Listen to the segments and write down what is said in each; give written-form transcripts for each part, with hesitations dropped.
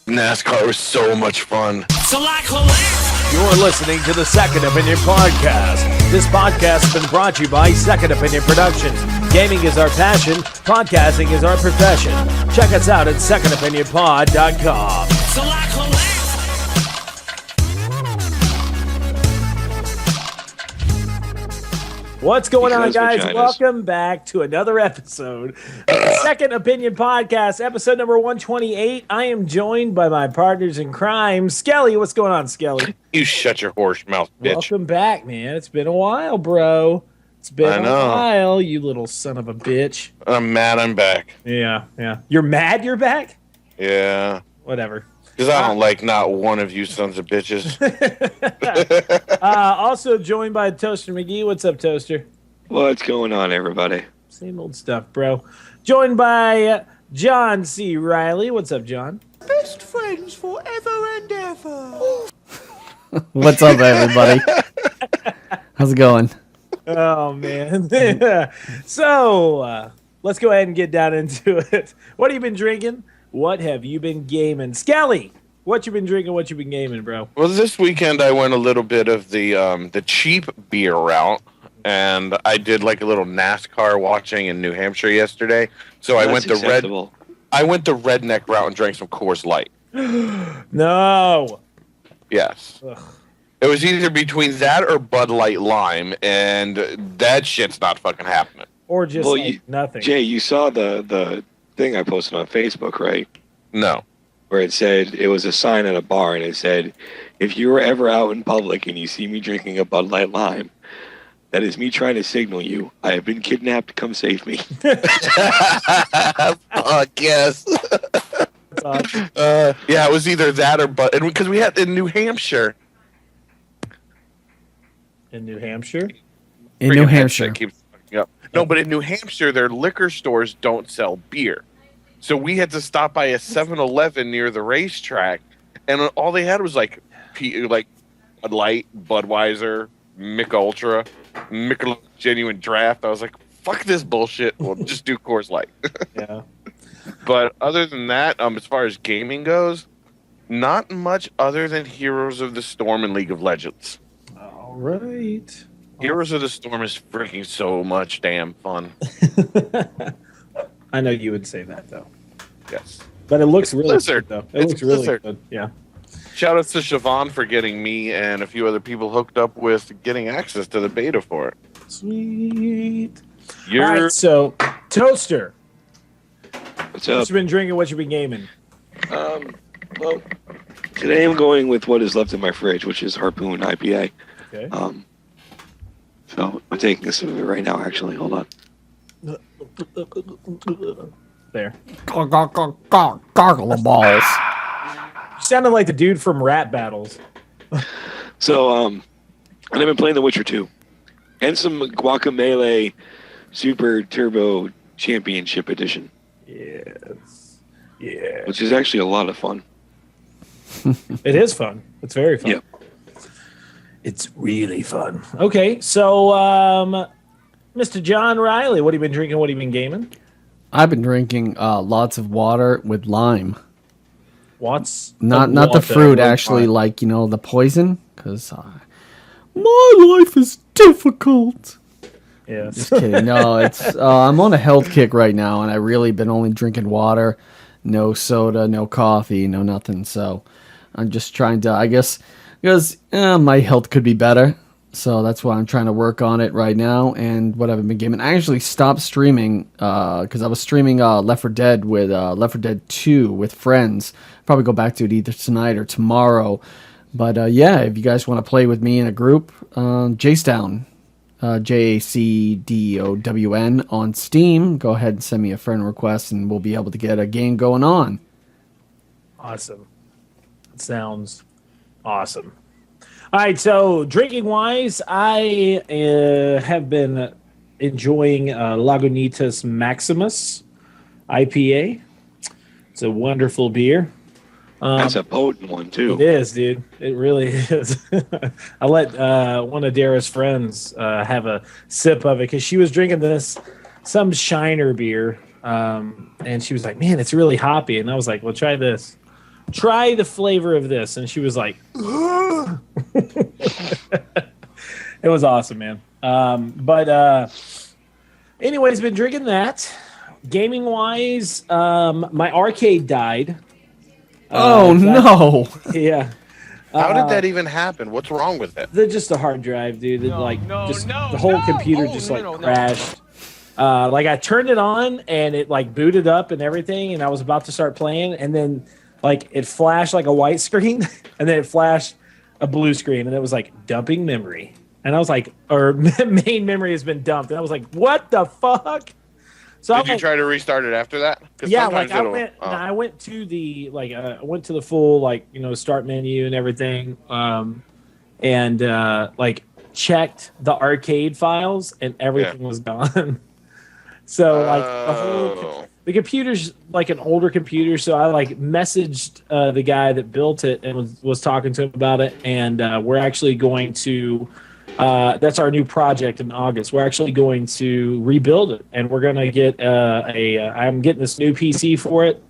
NASCAR was so much fun. You're listening to the Second Opinion Podcast. This podcast has been brought to you by Second Opinion Productions. Gaming is our passion. Podcasting is our profession. Check us out at secondopinionpod.com. What's going on, guys? Vaginas. Welcome back to another episode of the Second Opinion Podcast, episode number 128. I am joined by my partners in crime, Skelly. What's going on, Skelly? You shut your horse mouth, bitch. Welcome back, man. It's been a while, bro. It's been a while, you little son of a bitch. I'm mad I'm back. Yeah. You're mad you're back? Yeah. Whatever. Because I don't like not one of you sons of bitches. Also joined by Toaster McGee. What's up, Toaster? What's going on, everybody? Same old stuff, bro. Joined by John C. Riley. What's up, John? Best friends forever and ever. What's up, everybody? How's it going? Oh, man. So, let's go ahead and get down into it. What have you been drinking? What have you been gaming? Skelly, what you been drinking? What you been gaming, bro? Well, this weekend I went a little bit of the cheap beer route, and I did like a little NASCAR watching in New Hampshire yesterday. So I went the redneck route and drank some Coors Light. No. Yes. Ugh. It was either between that or Bud Light Lime, and that shit's not fucking happening. Or just nothing. Jay, you saw the thing I posted on Facebook, right? No. Where it said, it was a sign at a bar, and it said, if you are ever out in public and you see me drinking a Bud Light Lime, that is me trying to signal you, I have been kidnapped, come save me. Fuck, yes. That's awesome. Yeah, it was either that or Bud, because we had in New Hampshire. In New Hampshire? In New Hampshire. Keeps fucking up. No, but in New Hampshire, their liquor stores don't sell beer. So we had to stop by a 7-Eleven near the racetrack, and all they had was like Bud Light, Budweiser, Mick Ultra, Michelob Genuine Draft. I was like, fuck this bullshit. We'll just do Coors Light. Yeah. But other than that, as far as gaming goes, not much other than Heroes of the Storm and League of Legends. All right. Heroes of the Storm is freaking so much damn fun. I know you would say that, though. Yes. But it looks really Blizzard. good, though. It looks really good. Yeah. Shout out to Siobhan for getting me and a few other people hooked up with getting access to the beta for it. Sweet. All right, so, Toaster. What's up? What you been drinking? What you been gaming? Well, today I'm going with what is left in my fridge, which is Harpoon IPA. Okay. So I'm taking a sip of it right now, actually. Hold on. There. Gargle the balls. You sounded like the dude from Rap Battles. So, and I've been playing The Witcher 2. And some Guacamelee Super Turbo Championship Edition. Yes. Yeah. Which is actually a lot of fun. It is fun. It's very fun. Yep. It's really fun. Okay, so Mr. John Riley, what have you been drinking? What have you been gaming? I've been drinking lots of water with lime. What's not the fruit, actually, lime? like, you know, the poison, because my life is difficult. Yes. Just kidding. No, it's I'm on a health kick right now, and I really been only drinking water, no soda, no coffee, no nothing. So I'm just trying to, I guess, because my health could be better. So that's why I'm trying to work on it right now. And what I've been gaming, I actually stopped streaming because I was streaming Left 4 Dead with Left 4 Dead 2 with friends. Probably go back to it either tonight or tomorrow. But yeah, if you guys want to play with me in a group, Jacedown, JACDOWN on Steam. Go ahead and send me a friend request, and we'll be able to get a game going on. Awesome. It sounds awesome. All right, so drinking wise, I have been enjoying Lagunitas Maximus IPA. It's a wonderful beer. That's a potent one too. It is, dude. It really is. I let one of Dara's friends have a sip of it because she was drinking some Shiner beer, and she was like, "Man, it's really hoppy." And I was like, "Well, try this. Try the flavor of this." And she was like, "It was awesome, man." Anyways, been drinking that. Gaming wise, my arcade died. No. Yeah. How did that even happen? What's wrong with it? Just a hard drive, dude. The whole computer crashed. Like I turned it on and it like booted up and everything, and I was about to start playing, and then like it flashed like a white screen, and then it flashed a blue screen, and it was like dumping memory, and I was like, or main memory has been dumped, and I was like, what the fuck? So did you try to restart it after that? Yeah, like I went to the full start menu and everything, and like checked the arcade files and everything was gone. So like the computer's like an older computer, so I like messaged the guy that built it and was talking to him about it, and we're actually going to. That's our new project in August. We're actually going to rebuild it, and we're going to get I'm getting this new PC for it.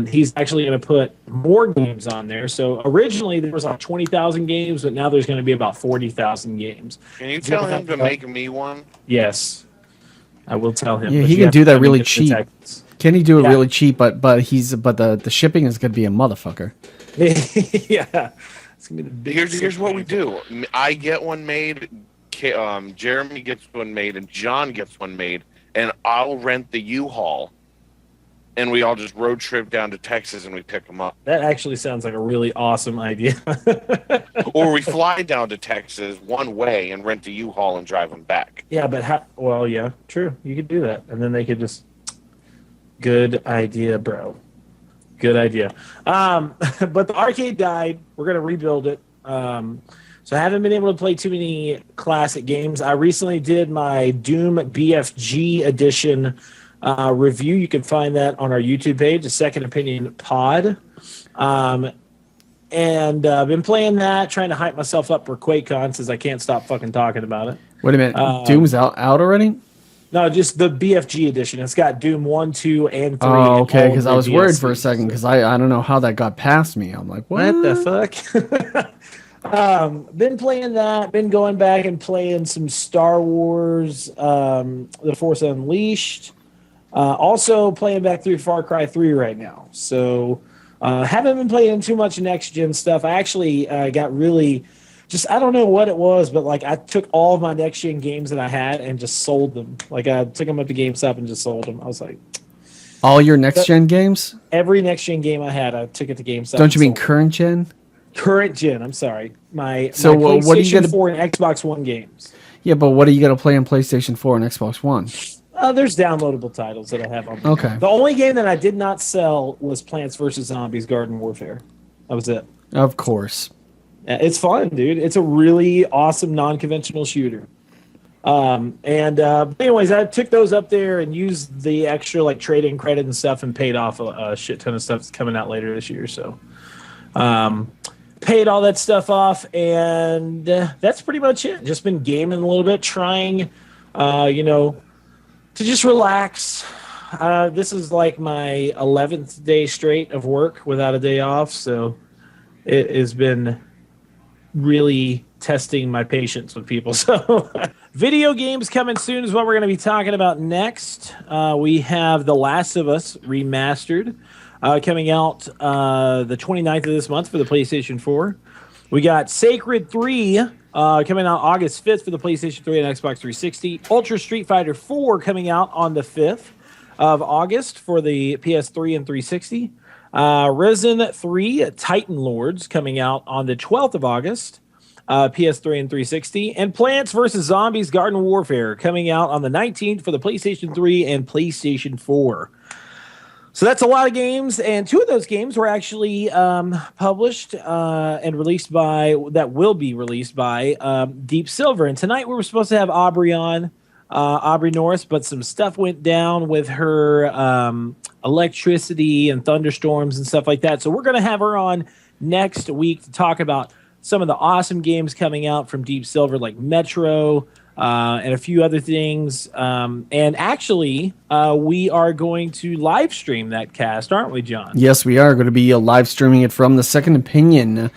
He's actually going to put more games on there. So originally there was like 20,000 games, but now there's going to be about 40,000 games. Can you tell him to make me one? Yes, I will tell him. Yeah, he can do that really cheap. Can he do it really cheap? But the shipping is going to be a motherfucker. Yeah. Here's what we do. I get one made, Jeremy gets one made, and John gets one made, and I'll rent the U-Haul, and we all just road trip down to Texas and we pick them up. That actually sounds like a really awesome idea. Or we fly down to Texas one way and rent a U-Haul and drive them back. Yeah, but well, yeah, true. You could do that, and then they could just. Good idea, bro. Good idea. But the arcade died. We're going to rebuild it. So I haven't been able to play too many classic games. I recently did my Doom BFG edition review. You can find that on our YouTube page, the Second Opinion Pod. And I've been playing that, trying to hype myself up for QuakeCon since I can't stop fucking talking about it. Wait a minute. Doom's out already? No, just the BFG edition. It's got Doom 1, 2, and 3. Oh, okay, because I was worried for a second because I don't know how that got past me. I'm like, what the fuck? Been playing that. Been going back and playing some Star Wars, The Force Unleashed. Also playing back through Far Cry 3 right now. So haven't been playing too much next-gen stuff. I actually got really... I don't know what it was, but like I took all of my next gen games that I had and just sold them. Like I took them up to GameStop and just sold them. I was like, all your next gen games? Every next gen game I had, I took it to GameStop. Don't you mean current gen? Current gen. I'm sorry. My PlayStation what are you 4 and Xbox One games. Yeah, but what are you gonna play on PlayStation 4 and Xbox One? There's downloadable titles that I have on. Okay. The only game that I did not sell was Plants vs. Zombies: Garden Warfare. That was it. Of course. It's fun, dude. It's a really awesome non-conventional shooter. Anyways, I took those up there and used the extra like trading credit and stuff and paid off a shit ton of stuff that's coming out later this year. So paid all that stuff off, and that's pretty much it. Just been gaming a little bit, trying, to just relax. This is like my 11th day straight of work without a day off, so it has been really testing my patience with people. So video games coming soon is what we're going to be talking about next. We have The Last of Us Remastered coming out the 29th of this month for the PlayStation 4. We got Sacred 3 coming out August 5th for the PlayStation 3 and Xbox 360. Ultra Street Fighter 4 coming out on the 5th of August for the PS3 and 360. Risen 3 Titan Lords coming out on the 12th of August, PS3 and 360. And Plants vs. Zombies Garden Warfare coming out on the 19th for the PlayStation 3 and PlayStation 4. So that's a lot of games, and 2 of those games were actually published and released by that will be released by Deep Silver. And tonight we were supposed to have Aubrey on, Aubrey Norris, but some stuff went down with her electricity and thunderstorms and stuff like that. So we're going to have her on next week to talk about some of the awesome games coming out from Deep Silver, like Metro. And a few other things. And actually, we are going to live stream that cast, aren't we, John? Yes, we are going to be live streaming it from the Second Opinion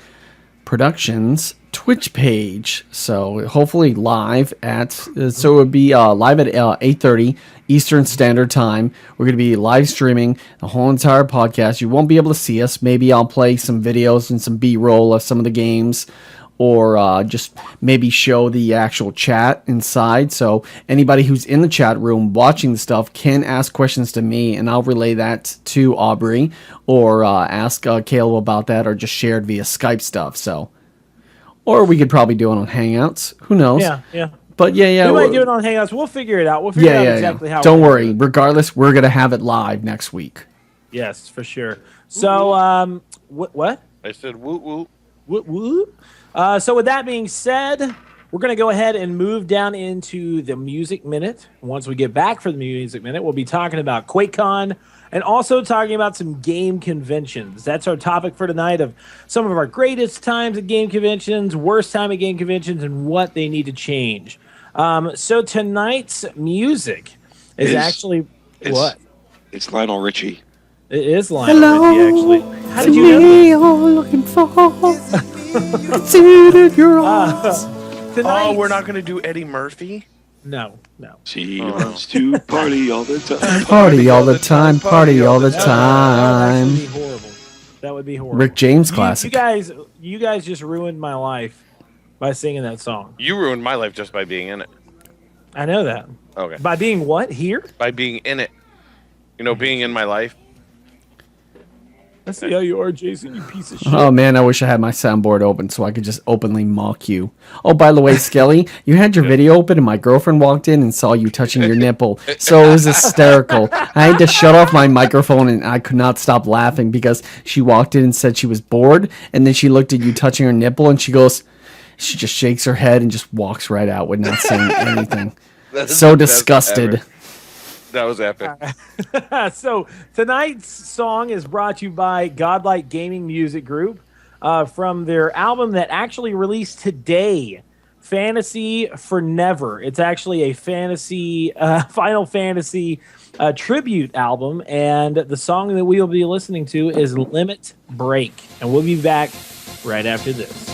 Productions Twitch page. So hopefully live at, so it would be live at 8:30 Eastern Standard Time. We're going to be live streaming the whole entire podcast. You won't be able to see us. Maybe I'll play some videos and some B-roll of some of the games, or just maybe show the actual chat inside. So anybody who's in the chat room watching the stuff can ask questions to me, and I'll relay that to Aubrey, or ask Caleb about that, or just share it via Skype stuff. So, or we could probably do it on Hangouts. Who knows? Yeah. But yeah. We might do it on Hangouts. We'll figure it out. We'll figure out exactly how. Don't worry. Regardless, we're going to have it live next week. Yes, for sure. So, what? I said woot woot. Woot woot. So with that being said, we're going to go ahead and move down into the Music Minute. Once we get back for the Music Minute, we'll be talking about QuakeCon and also talking about some game conventions. That's our topic for tonight, of some of our greatest times at game conventions, worst time at game conventions, and what they need to change. So tonight's music is actually what? It's Lionel Richie. It is Lionel Richie, actually. How did you know that? You're looking for suited your eyes. Tonight, We're not going to do Eddie Murphy? No. She wants to party all the time. Party all the time, party all the That would time. be horrible. That would be horrible. Rick James classic. You guys just ruined my life by singing that song. You ruined my life just by being in it. I know that. Okay. By being what? Here? By being in it. You know, being in my life. I see how you are, Jason, you piece of shit. Oh man, I wish I had my soundboard open so I could just openly mock you. Oh, by the way, Skelly, you had your video open and my girlfriend walked in and saw you touching your nipple. So it was hysterical. I had to shut off my microphone and I could not stop laughing because she walked in and said she was bored, and then she looked at you touching her nipple and she just shakes her head and just walks right out with not saying anything. So disgusted. That was epic. So tonight's song is brought to you by Godlike Gaming Music Group from their album that actually released today, Fantasy for Never. It's actually a fantasy, Final Fantasy tribute album, and the song that we will be listening to is Limit Break. And we'll be back right after this.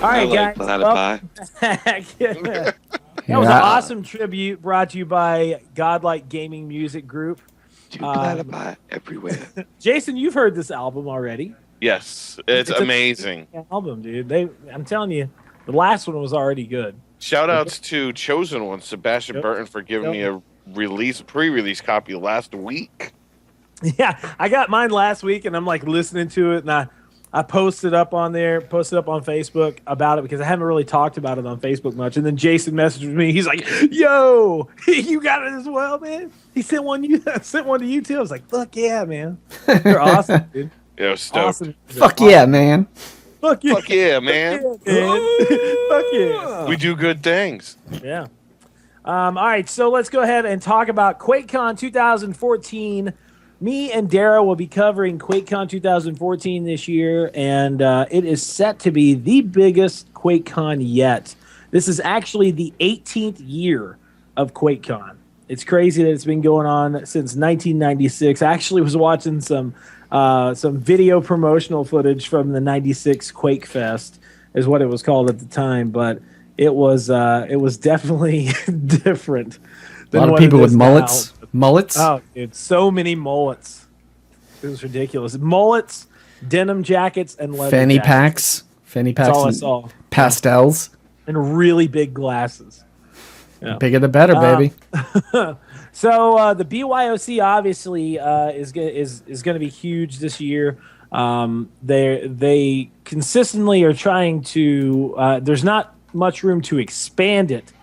right, like guys. platypi. That was an awesome tribute brought to you by Godlike Gaming Music Group. Two platypi everywhere. Jason, you've heard this album already. Yes, it's amazing. Album, dude. I'm telling you, the last one was already good. Shout outs to Chosen One, Sebastian Burton, for giving me a pre-release copy last week. Yeah, I got mine last week, and I'm like listening to it, and I posted up on Facebook about it because I haven't really talked about it on Facebook much. And then Jason messaged me. He's like, "Yo, you got it as well, man." He sent one. Sent one to you too. I was like, "Fuck yeah, man! They're awesome, dude." Yeah, stoked. Awesome. Fuck yeah, man. Fuck yeah, man. Fuck yeah. We do good things. Yeah. All right, so let's go ahead and talk about QuakeCon 2014. Me and Dara will be covering QuakeCon 2014 this year, and it is set to be the biggest QuakeCon yet. This is actually the 18th year of QuakeCon. It's crazy that it's been going on since 1996. I actually was watching some video promotional footage from the 96 Quake Fest, is what it was called at the time, but it was definitely different. A lot of people with mullets. Mullets? Oh, dude, so many mullets. It was ridiculous. Mullets, denim jackets, and leather Fanny jackets. packs. Fanny packs. That's all I and saw. pastels. And really big glasses. Yeah. Bigger the better, baby. So the BYOC obviously is going to be huge this year. They consistently are trying to. There's not much room to expand it.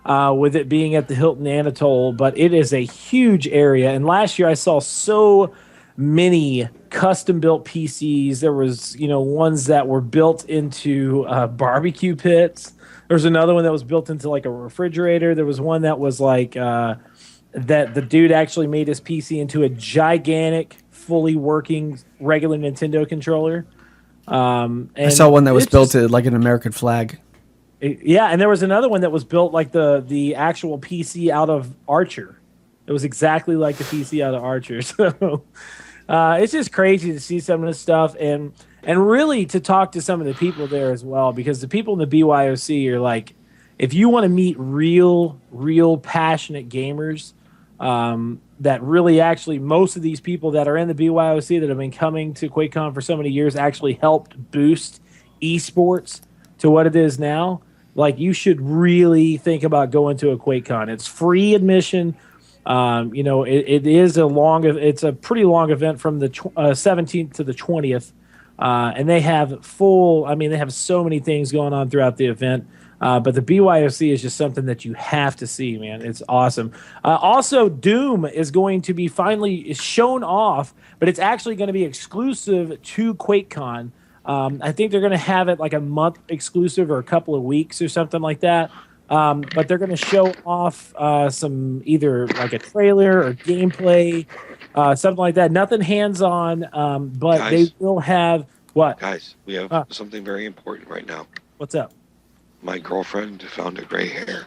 With it being at the Hilton Anatole, but it is a huge area. And last year I saw so many custom-built PCs. There was, ones that were built into barbecue pits. There was another one that was built into like a refrigerator. There was one that was like that the dude actually made his PC into a gigantic, fully working regular Nintendo controller. And I saw one that was built to like an American flag. Yeah, and there was another one that was built like the actual PC out of Archer. It was exactly like the PC out of Archer. So it's just crazy to see some of this stuff and really to talk to some of the people there as well, because the people in the BYOC are like, if you want to meet real passionate gamers, that really actually most of these people that are in the BYOC that have been coming to QuakeCon for so many years actually helped boost esports to what it is now. Like, you should really think about going to a QuakeCon. It's free admission. It is it's a pretty long event from the 17th to the 20th. And they have they have so many things going on throughout the event. But the BYOC is just something that you have to see, man. It's awesome. Also, Doom is going to be finally shown off, but it's actually going to be exclusive to QuakeCon. I think they're going to have it like a month exclusive or a couple of weeks or something like that. But they're going to show off some either like a trailer or gameplay, something like that. Nothing hands-on, but Guys, they will have what? Guys, we have something very important right now. What's up? My girlfriend found a gray hair.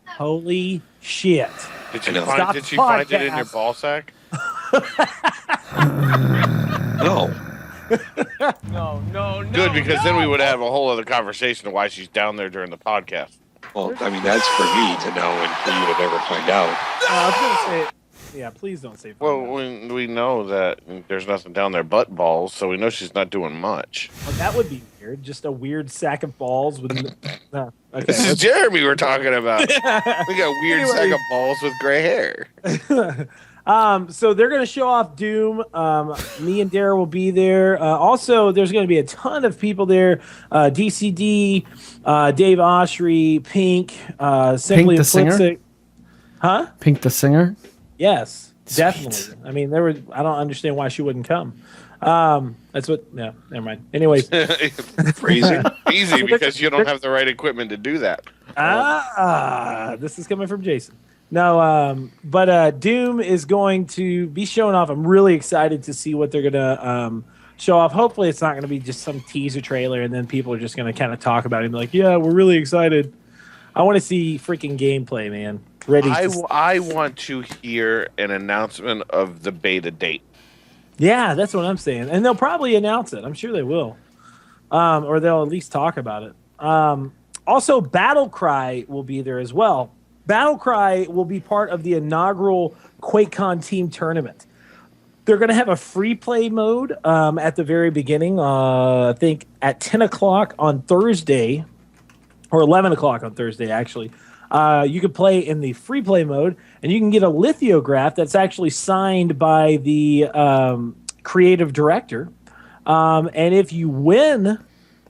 Holy shit. Did she Stop find it in your podcast. ball sack? No. No. Good, because then we would have a whole other conversation of why she's down there during the podcast. Well, I mean, that's for me to know and for you to never find out. I was going to say, yeah, please don't say. Well, we know that there's nothing down there but balls, so we know she's not doing much. Well, that would be weird. Just a weird sack of balls with. Okay. This is Jeremy we're talking about. We got weird sack of balls with gray hair. So they're going to show off Doom. Me and Dara will be there. Also, there's going to be a ton of people there. DCD, Dave Oshry, Pink, Simply the singer? Eclipsic. Huh? Pink the singer? Yes, Sweet. definitely. I mean, I don't understand why she wouldn't come. That's what. Yeah, never mind. Anyways, Phrasing. Easy, because you don't have the right equipment to do that. This is coming from Jason. No, but Doom is going to be showing off. I'm really excited to see what they're gonna show off. Hopefully, it's not gonna be just some teaser trailer, and then people are just gonna kind of talk about it and be like, "Yeah, we're really excited." I want to see freaking gameplay, man. I want to hear an announcement of the beta date. Yeah, that's what I'm saying, and they'll probably announce it. I'm sure they will, or they'll at least talk about it. Also, BattleCry will be there as well. BattleCry will be part of the inaugural QuakeCon team tournament. They're going to have a free play mode at the very beginning, I think at 10 o'clock on Thursday, or 11 o'clock on Thursday, actually. You can play in the free play mode, and you can get a lithograph that's actually signed by the creative director. And if you win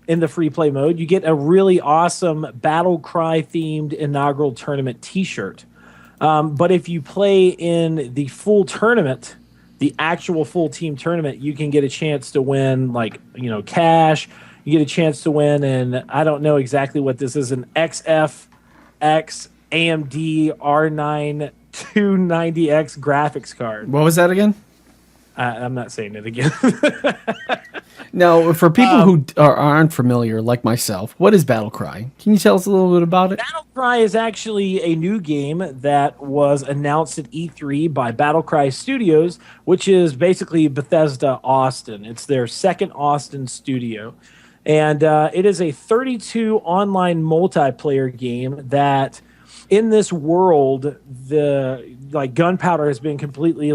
in the free play mode, you get a really awesome BattleCry themed inaugural tournament t-shirt. But if you play in the full tournament, the actual full team tournament, you can get a chance to win, like, cash. You get a chance to win, and I don't know exactly what this is, an XFX AMD R9 290X graphics card. What was that again? I'm not saying it again. Now, for people who aren't familiar, like myself, what is BattleCry? Can you tell us a little bit about it? BattleCry is actually a new game that was announced at E3 by BattleCry Studios, which is basically Bethesda Austin. It's their second Austin studio. And it is a 32 online multiplayer game that, in this world, the gunpowder has been completely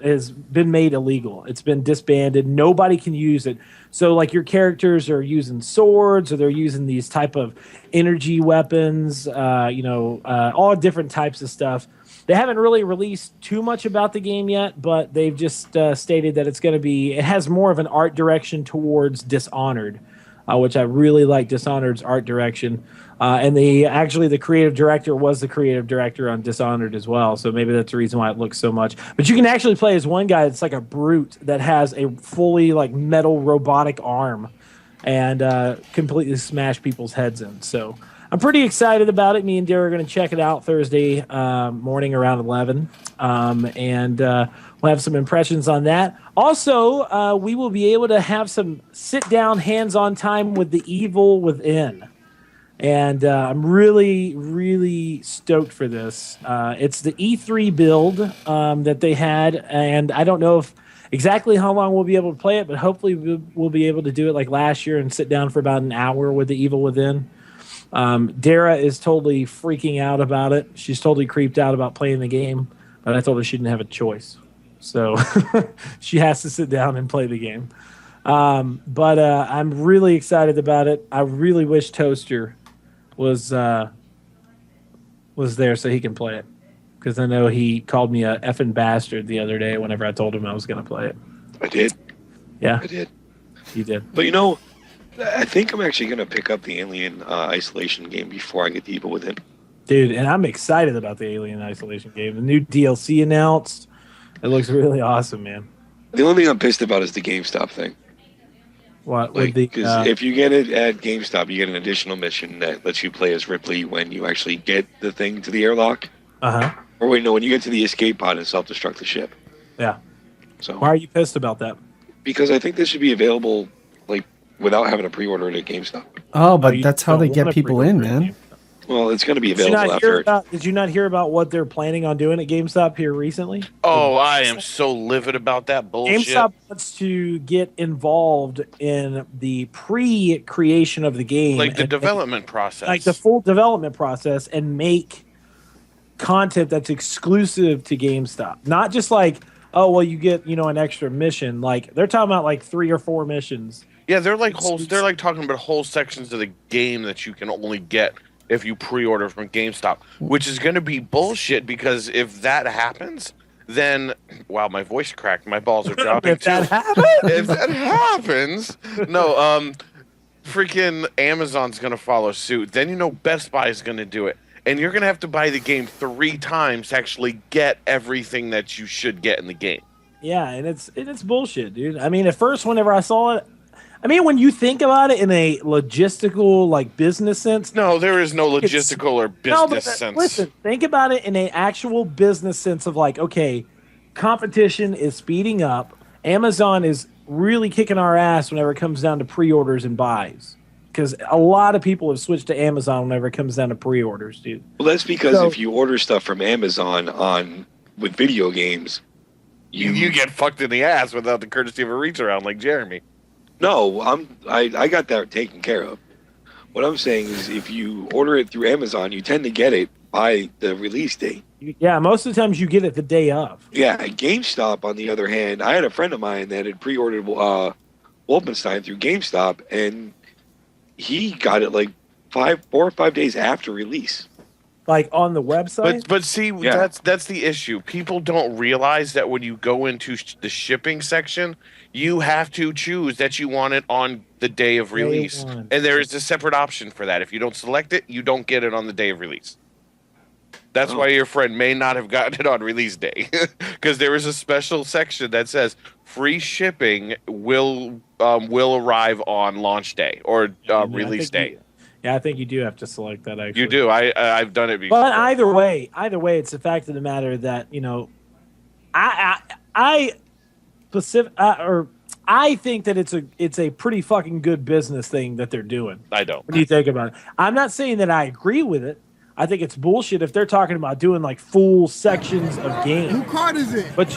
has been made illegal. It's been disbanded. Nobody can use it. So your characters are using swords, or they're using these type of energy weapons. All different types of stuff. They haven't really released too much about the game yet, but they've just stated that it has more of an art direction towards Dishonored, which I really like Dishonored's art direction. And the creative director was the creative director on Dishonored as well, so maybe that's the reason why it looks so much. But you can actually play as one guy that's like a brute that has a fully metal robotic arm and completely smash people's heads in. So I'm pretty excited about it. Me and Derek are going to check it out Thursday morning around 11, and we'll have some impressions on that. Also, we will be able to have some sit-down, hands-on time with the Evil Within. And I'm really, really stoked for this. It's the E3 build that they had, and I don't know exactly how long we'll be able to play it, but hopefully we'll be able to do it like last year and sit down for about an hour with the Evil Within. Dara is totally freaking out about it. She's totally creeped out about playing the game, but I told her she didn't have a choice. So she has to sit down and play the game. But I'm really excited about it. I really wish Toaster was there so he can play it, because I know he called me a effing bastard the other day whenever I told him I was going to play it. I did. Yeah, I did. You did. But I think I'm actually going to pick up the Alien Isolation game before I get the Evil Within. Dude, and I'm excited about the Alien Isolation game. The new DLC announced. It looks really awesome, man. The only thing I'm pissed about is the GameStop thing. What? Because if you get it at GameStop, you get an additional mission that lets you play as Ripley when you actually get the thing to the airlock. Uh-huh. Or wait, no, when you get to the escape pod and self-destruct the ship. Yeah. So why are you pissed about that? Because I think this should be available without having to pre-order it at GameStop. Oh, but that's how they get people in, man. Well, it's going to be available after. Did you not hear about what they're planning on doing at GameStop here recently? Oh, I am so livid about that bullshit. GameStop wants to get involved in the pre-creation of the game. Like the development process. Like the full development process, and make content that's exclusive to GameStop. Not just you get, an extra mission. They're talking about 3 or 4 missions. Yeah, they're talking about whole sections of the game that you can only get if you pre-order from GameStop, which is going to be bullshit, because if that happens, then my voice cracked, my balls are dropping if that happens, no, freaking Amazon's going to follow suit. Then Best Buy is going to do it, and you're going to have to buy the game 3 times to actually get everything that you should get in the game. Yeah, and it's bullshit, dude. I mean, at first, whenever I saw it, when you think about it in a logistical, business sense. No, there is no logistical or business sense. Listen, think about it in an actual business sense of okay, competition is speeding up. Amazon is really kicking our ass whenever it comes down to pre-orders and buys. Because a lot of people have switched to Amazon whenever it comes down to pre-orders, dude. Well, that's because if you order stuff from Amazon with video games, you get fucked in the ass without the courtesy of a reach around like Jeremy. No, I got that taken care of. What I'm saying is, if you order it through Amazon, you tend to get it by the release date. Yeah, most of the times you get it the day of. Yeah, at GameStop, on the other hand, I had a friend of mine that had pre-ordered Wolfenstein through GameStop, and he got it like 4 or 5 days after release. Like on the website? But see, Yeah. that's the issue. People don't realize that when you go into the shipping section, you have to choose that you want it on the day of release. one. And there is a separate option for that. If you don't select it, you don't get it on the day of release. That's why your friend may not have gotten it on release day, because there is a special section that says free shipping will arrive on launch day or release day. I think you do have to select that. Actually, You do. I've done it before. But either way, it's the fact of the matter that I think that it's a pretty fucking good business thing that they're doing. I don't. When you think about it, I'm not saying that I agree with it. I think it's bullshit if they're talking about doing like full sections of games. Who card is it? But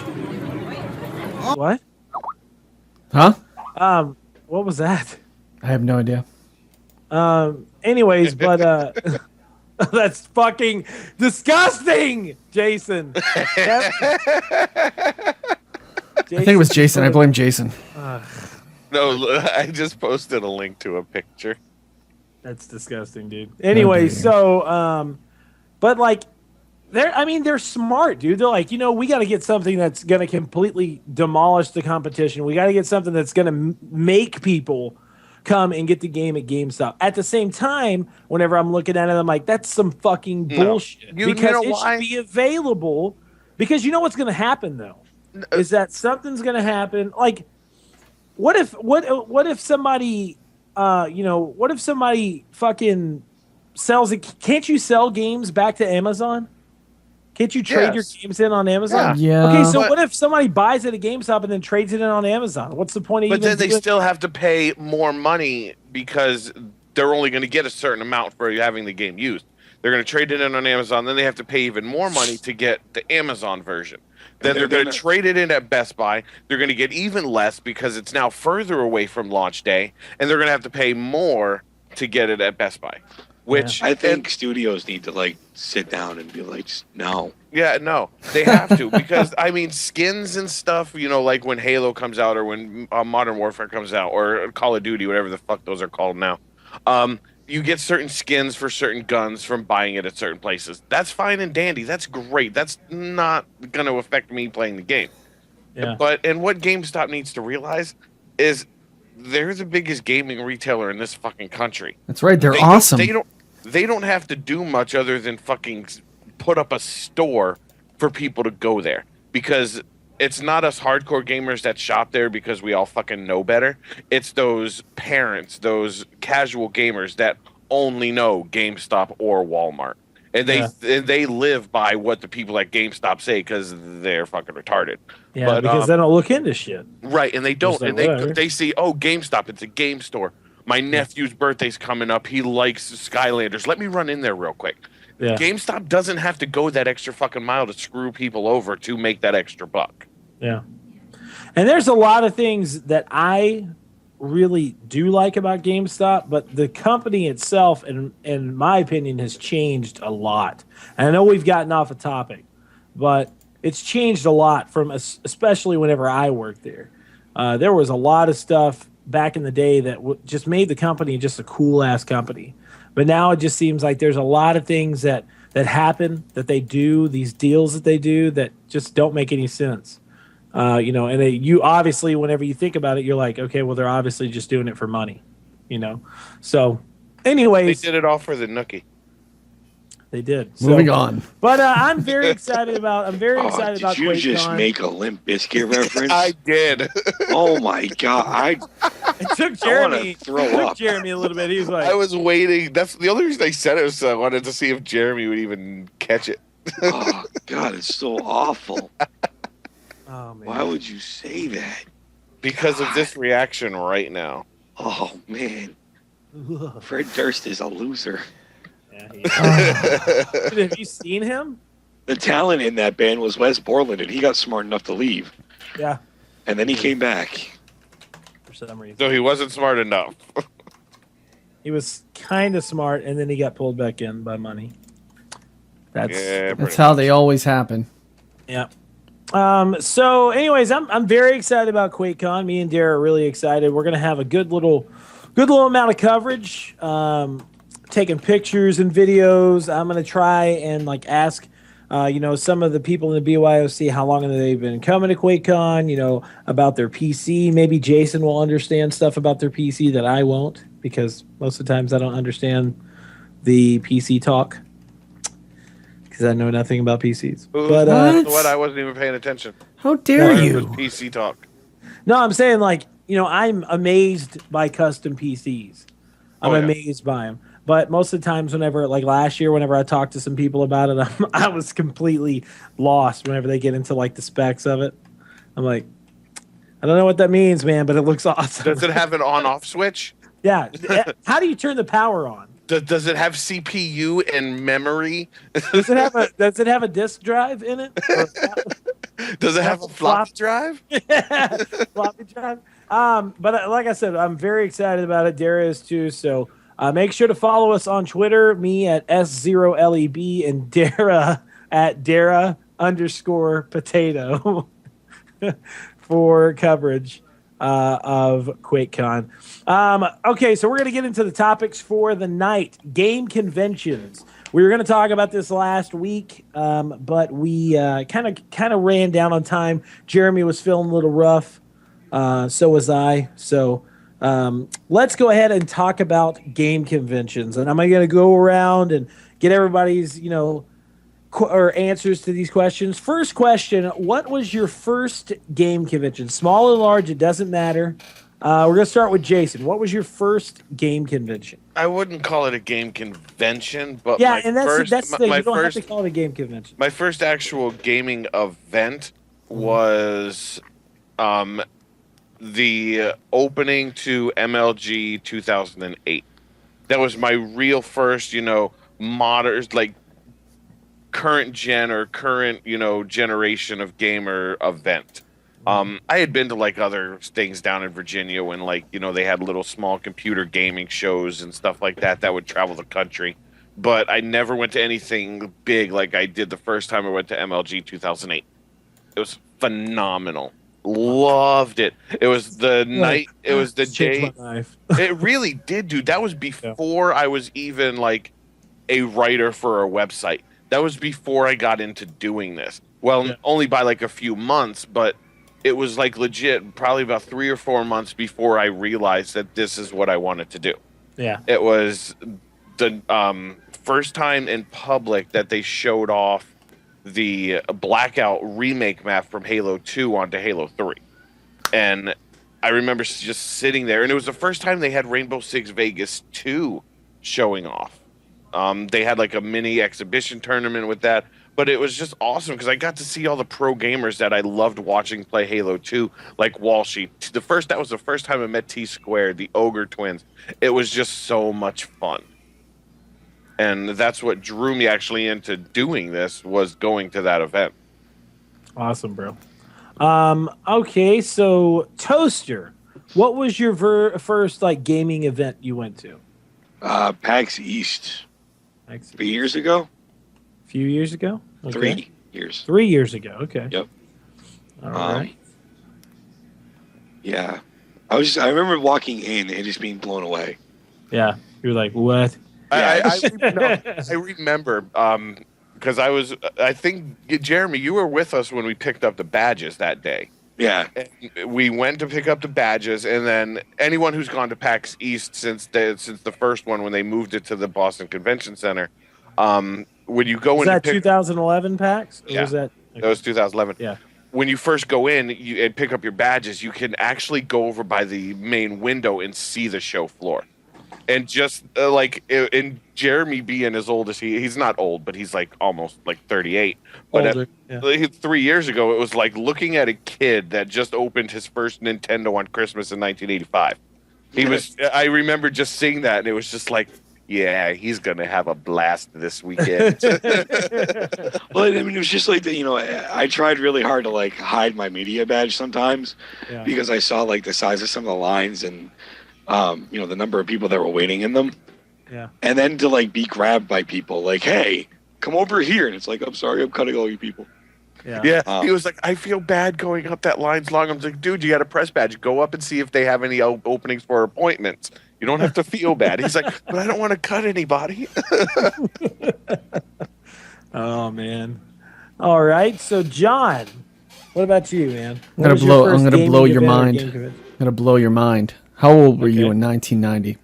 what? Huh? What was that? I have no idea. Anyways, but that's fucking disgusting, Jason. I think it was Jason. I blame Jason. No, I just posted a link to a picture. That's disgusting, dude. Anyway, so but like they're smart, dude. They're like, we got to get something that's going to completely demolish the competition. We got to get something that's going to make people come and get the game at GameStop. At the same time, whenever I'm looking at it, I'm like, that's some fucking bullshit. Because it should be available. Because you know what's going to happen though, is that something's going to happen. Like, what if somebody, what if somebody fucking sells it? Can't you sell games back to Amazon? Can't you trade your games in on Amazon? Yeah. Okay, so what if somebody buys it at GameStop and then trades it in on Amazon? What's the point of But even then they doing- still have to pay more money because they're only going to get a certain amount for having the game used. They're going to trade it in on Amazon, then they have to pay even more money to get the Amazon version. Then they're going to trade it in at Best Buy. They're going to get even less because it's now further away from launch day, and they're going to have to pay more to get it at Best Buy. Which I think studios need to like sit down and be like, no. Yeah, no, they have to because skins and stuff. Like when Halo comes out or when Modern Warfare comes out or Call of Duty, whatever the fuck those are called now. You get certain skins for certain guns from buying it at certain places. That's fine and dandy. That's great. That's not going to affect me playing the game. Yeah. What GameStop needs to realize is they're the biggest gaming retailer in this fucking country. That's right. They're awesome. They don't have to do much other than fucking put up a store for people to go there, because it's not us hardcore gamers that shop there because we all fucking know better. It's those parents, those casual gamers that only know GameStop or Walmart. And they live by what the people at GameStop say because they're fucking retarded. Yeah, but, because they don't look into shit. Right, and they don't. Like, And whatever. they see, oh, GameStop, it's a game store. My nephew's birthday's coming up. He likes Skylanders. Let me run in there real quick. Yeah. GameStop doesn't have to go that extra fucking mile to screw people over to make that extra buck. Yeah. And there's a lot of things that I really do like about GameStop, but the company itself, in my opinion, has changed a lot. And I know we've gotten off a topic, but it's changed a lot from especially whenever I worked there. There was a lot of stuff back in the day that just made the company just a cool ass company. But now it just seems like there's a lot of things that happen, that they do, these deals that they do that just don't make any sense. And you obviously, whenever you think about it, you're like, okay, well, they're obviously just doing it for money, So, anyways, They did it all for the nookie. they did. So, Moving on. But I'm very excited about. Did QuakeCon. you just make a Limp Bizkit reference? I did. Oh my god! It took I wanna Jeremy. throw It took up. Jeremy a little bit. He was like, I was waiting. That's the only reason I said it was so I wanted to see if Jeremy would even catch it. Oh god, it's so awful. oh man. Why would you say that? Because of this reaction right now. Oh man, Fred Durst is a loser. Yeah, he is. Dude, have you seen him? The talent in that band was Wes Borland, and he got smart enough to leave, Yeah, and then he came back. for some reason. So he wasn't smart enough. He was kind of smart, and then he got pulled back in by money. That's how they always happen. Yeah. So, anyways, I'm very excited about QuakeCon. Me and Dara are really excited. We're gonna have a good little amount of coverage. Taking pictures and videos. I'm gonna try and like ask, some of the people in the BYOC how long have they been coming to QuakeCon. About their PC. Maybe Jason will understand stuff about their PC that I won't, because most of the times I don't understand the PC talk. Because I know nothing about PCs. But what? I wasn't even paying attention. How dare It you? was PC talk. No, I'm saying I'm amazed by custom PCs. I'm amazed by them. But most of the times, whenever, like last year, whenever I talked to some people about it, I was completely lost whenever they get into like the specs of it. I'm like, I don't know what that means, man, but it looks awesome. Does it have an on-off switch? Yeah. How do you turn the power on? Does it have CPU and memory? Does it have a disk drive in it? Does it have a floppy drive? Floppy drive. But like I said, I'm very excited about it. Dara is too. So make sure to follow us on Twitter. Me at S0LEB and Dara at Dara_potato for coverage of QuakeCon. Okay, so we're going to get into the topics for the night. Game conventions. We were going to talk about this last week, but we kind of ran down on time. Jeremy was feeling a little rough. So was I. So let's go ahead and talk about game conventions. And I'm going to go around and get everybody's, or answers to these questions. First question, what was your first game convention? Small or large, it doesn't matter. We're going to start with Jason. What was your first game convention? I wouldn't call it a game convention, but that's the thing. You don't have to call it a game convention. My first actual gaming event was the opening to MLG 2008. That was my real first, modern, like, current gen or current generation of gamer event. I had been to like other things down in Virginia when they had little small computer gaming shows and stuff like that would travel the country, but I never went to anything big like I did the first time I went to MLG 2008. It was phenomenal. Loved it. It was the night. It was the day. It really did, dude. That was before I was even like a writer for a website. That was before I got into doing this. Well, only by like a few months, but it was like legit probably about 3 or 4 months before I realized that this is what I wanted to do. Yeah. It was the first time in public that they showed off the Blackout remake map from Halo 2 onto Halo 3. And I remember just sitting there, and it was the first time they had Rainbow Six Vegas 2 showing off. They had like a mini exhibition tournament with that, but it was just awesome because I got to see all the pro gamers that I loved watching play Halo 2, like Walshy. That was the first time I met T-Squared, the Ogre twins. It was just so much fun. And that's what drew me actually into doing this, was going to that event. Awesome, bro. Okay, so Toaster, what was your first like gaming event you went to? PAX East. 3 years ago? A few years ago? Okay. 3 years. 3 years ago, okay. Yep. All right. Yeah. I remember walking in and just being blown away. Yeah. You were like, what? I remember because I think, Jeremy, you were with us when we picked up the badges that day. Yeah. And we went to pick up the badges, and then anyone who's gone to PAX East since the first one, when they moved it to the Boston Convention Center, when you go in, was that 2011 PAX? Or yeah, was that? Okay. That was 2011. Yeah. When you first go in and pick up your badges, you can actually go over by the main window and see the show floor. And just and Jeremy being as old as he's not old, but he's like almost like 38. But 3 years ago, it was like looking at a kid that just opened his first Nintendo on Christmas in 1985. I remember just seeing that, and it was just like, yeah, he's going to have a blast this weekend. Well, I mean, it was just like, I tried really hard to like hide my media badge sometimes because I saw like the size of some of the lines, and the number of people that were waiting in them. Yeah. And then to like be grabbed by people like, hey, come over here. And it's like, I'm sorry, I'm cutting all you people. Yeah. He was like, I feel bad going up that line's long. I'm like, dude, you got a press badge. Go up and see if they have any openings for appointments. You don't have to feel bad. He's like, but I don't want to cut anybody. Oh, man. All right. So, John, what about you, man? I'm gonna blow your mind. I'm gonna blow your mind. How old were you in 1990?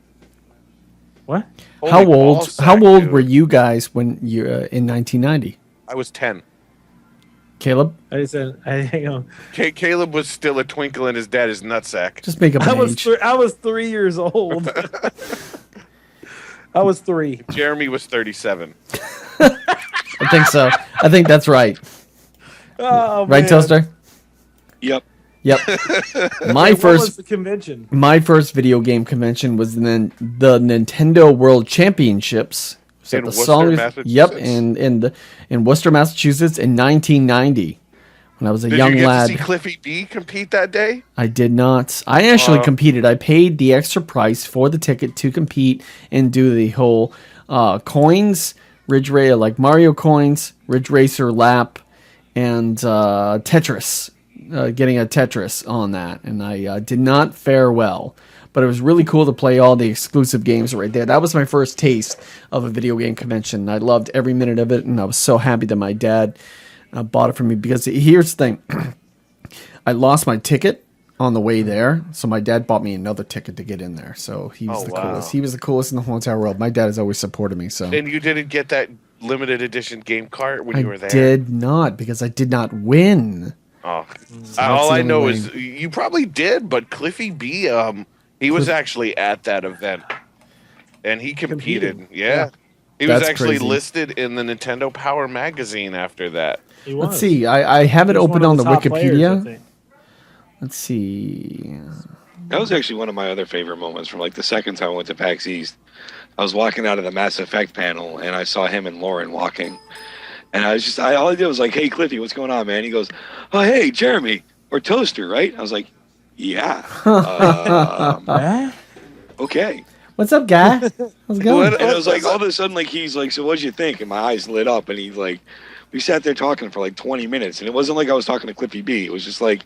What? How old were you guys when you in 1990? I was 10. Caleb? Hang on. Caleb was still a twinkle in his dad's nutsack. Just make up an age. I was 3 years old. I was 3. Jeremy was 37. I think so. I think that's right. Oh, right, man. Toaster? Yep. What was the convention? My first video game convention was the Nintendo World Championships. In Worcester, Massachusetts. Yep, in Worcester, Massachusetts in 1990. When I was a young lad. Did you get to see Cliffy B compete that day? I did not. I actually competed. I paid the extra price for the ticket to compete and do the whole coins, Ridge Racer, like Mario coins, Ridge Racer lap, and Tetris. Getting a Tetris on that, and I did not fare well. But it was really cool to play all the exclusive games right there. That was my first taste of a video game convention. I loved every minute of it, and I was so happy that my dad bought it for me. Because here's the thing. I lost my ticket on the way there, so my dad bought me another ticket to get in there. So he was coolest. He was the coolest in the whole entire world. My dad has always supported me. So. And you didn't get that limited edition game cart when you were there? I did not, because I did not win. Oh, all I know is you probably did, but Cliffy B, he was actually at that event, and he competed. Yeah. He was actually listed in the Nintendo Power magazine after that. Let's see. I have it open on the Wikipedia. Let's see. That was actually one of my other favorite moments from like the second time I went to PAX East. I was walking out of the Mass Effect panel, and I saw him and Lauren walking. And all I did was like, hey, Cliffy, what's going on, man? He goes, oh, hey, Jeremy, or Toaster, right? I was like, yeah. Okay. What's up, guy? How's it going? And it was like, all of a sudden, like, he's like, so what'd you think? And my eyes lit up, and he's like, we sat there talking for like 20 minutes. And it wasn't like I was talking to Cliffy B. It was just like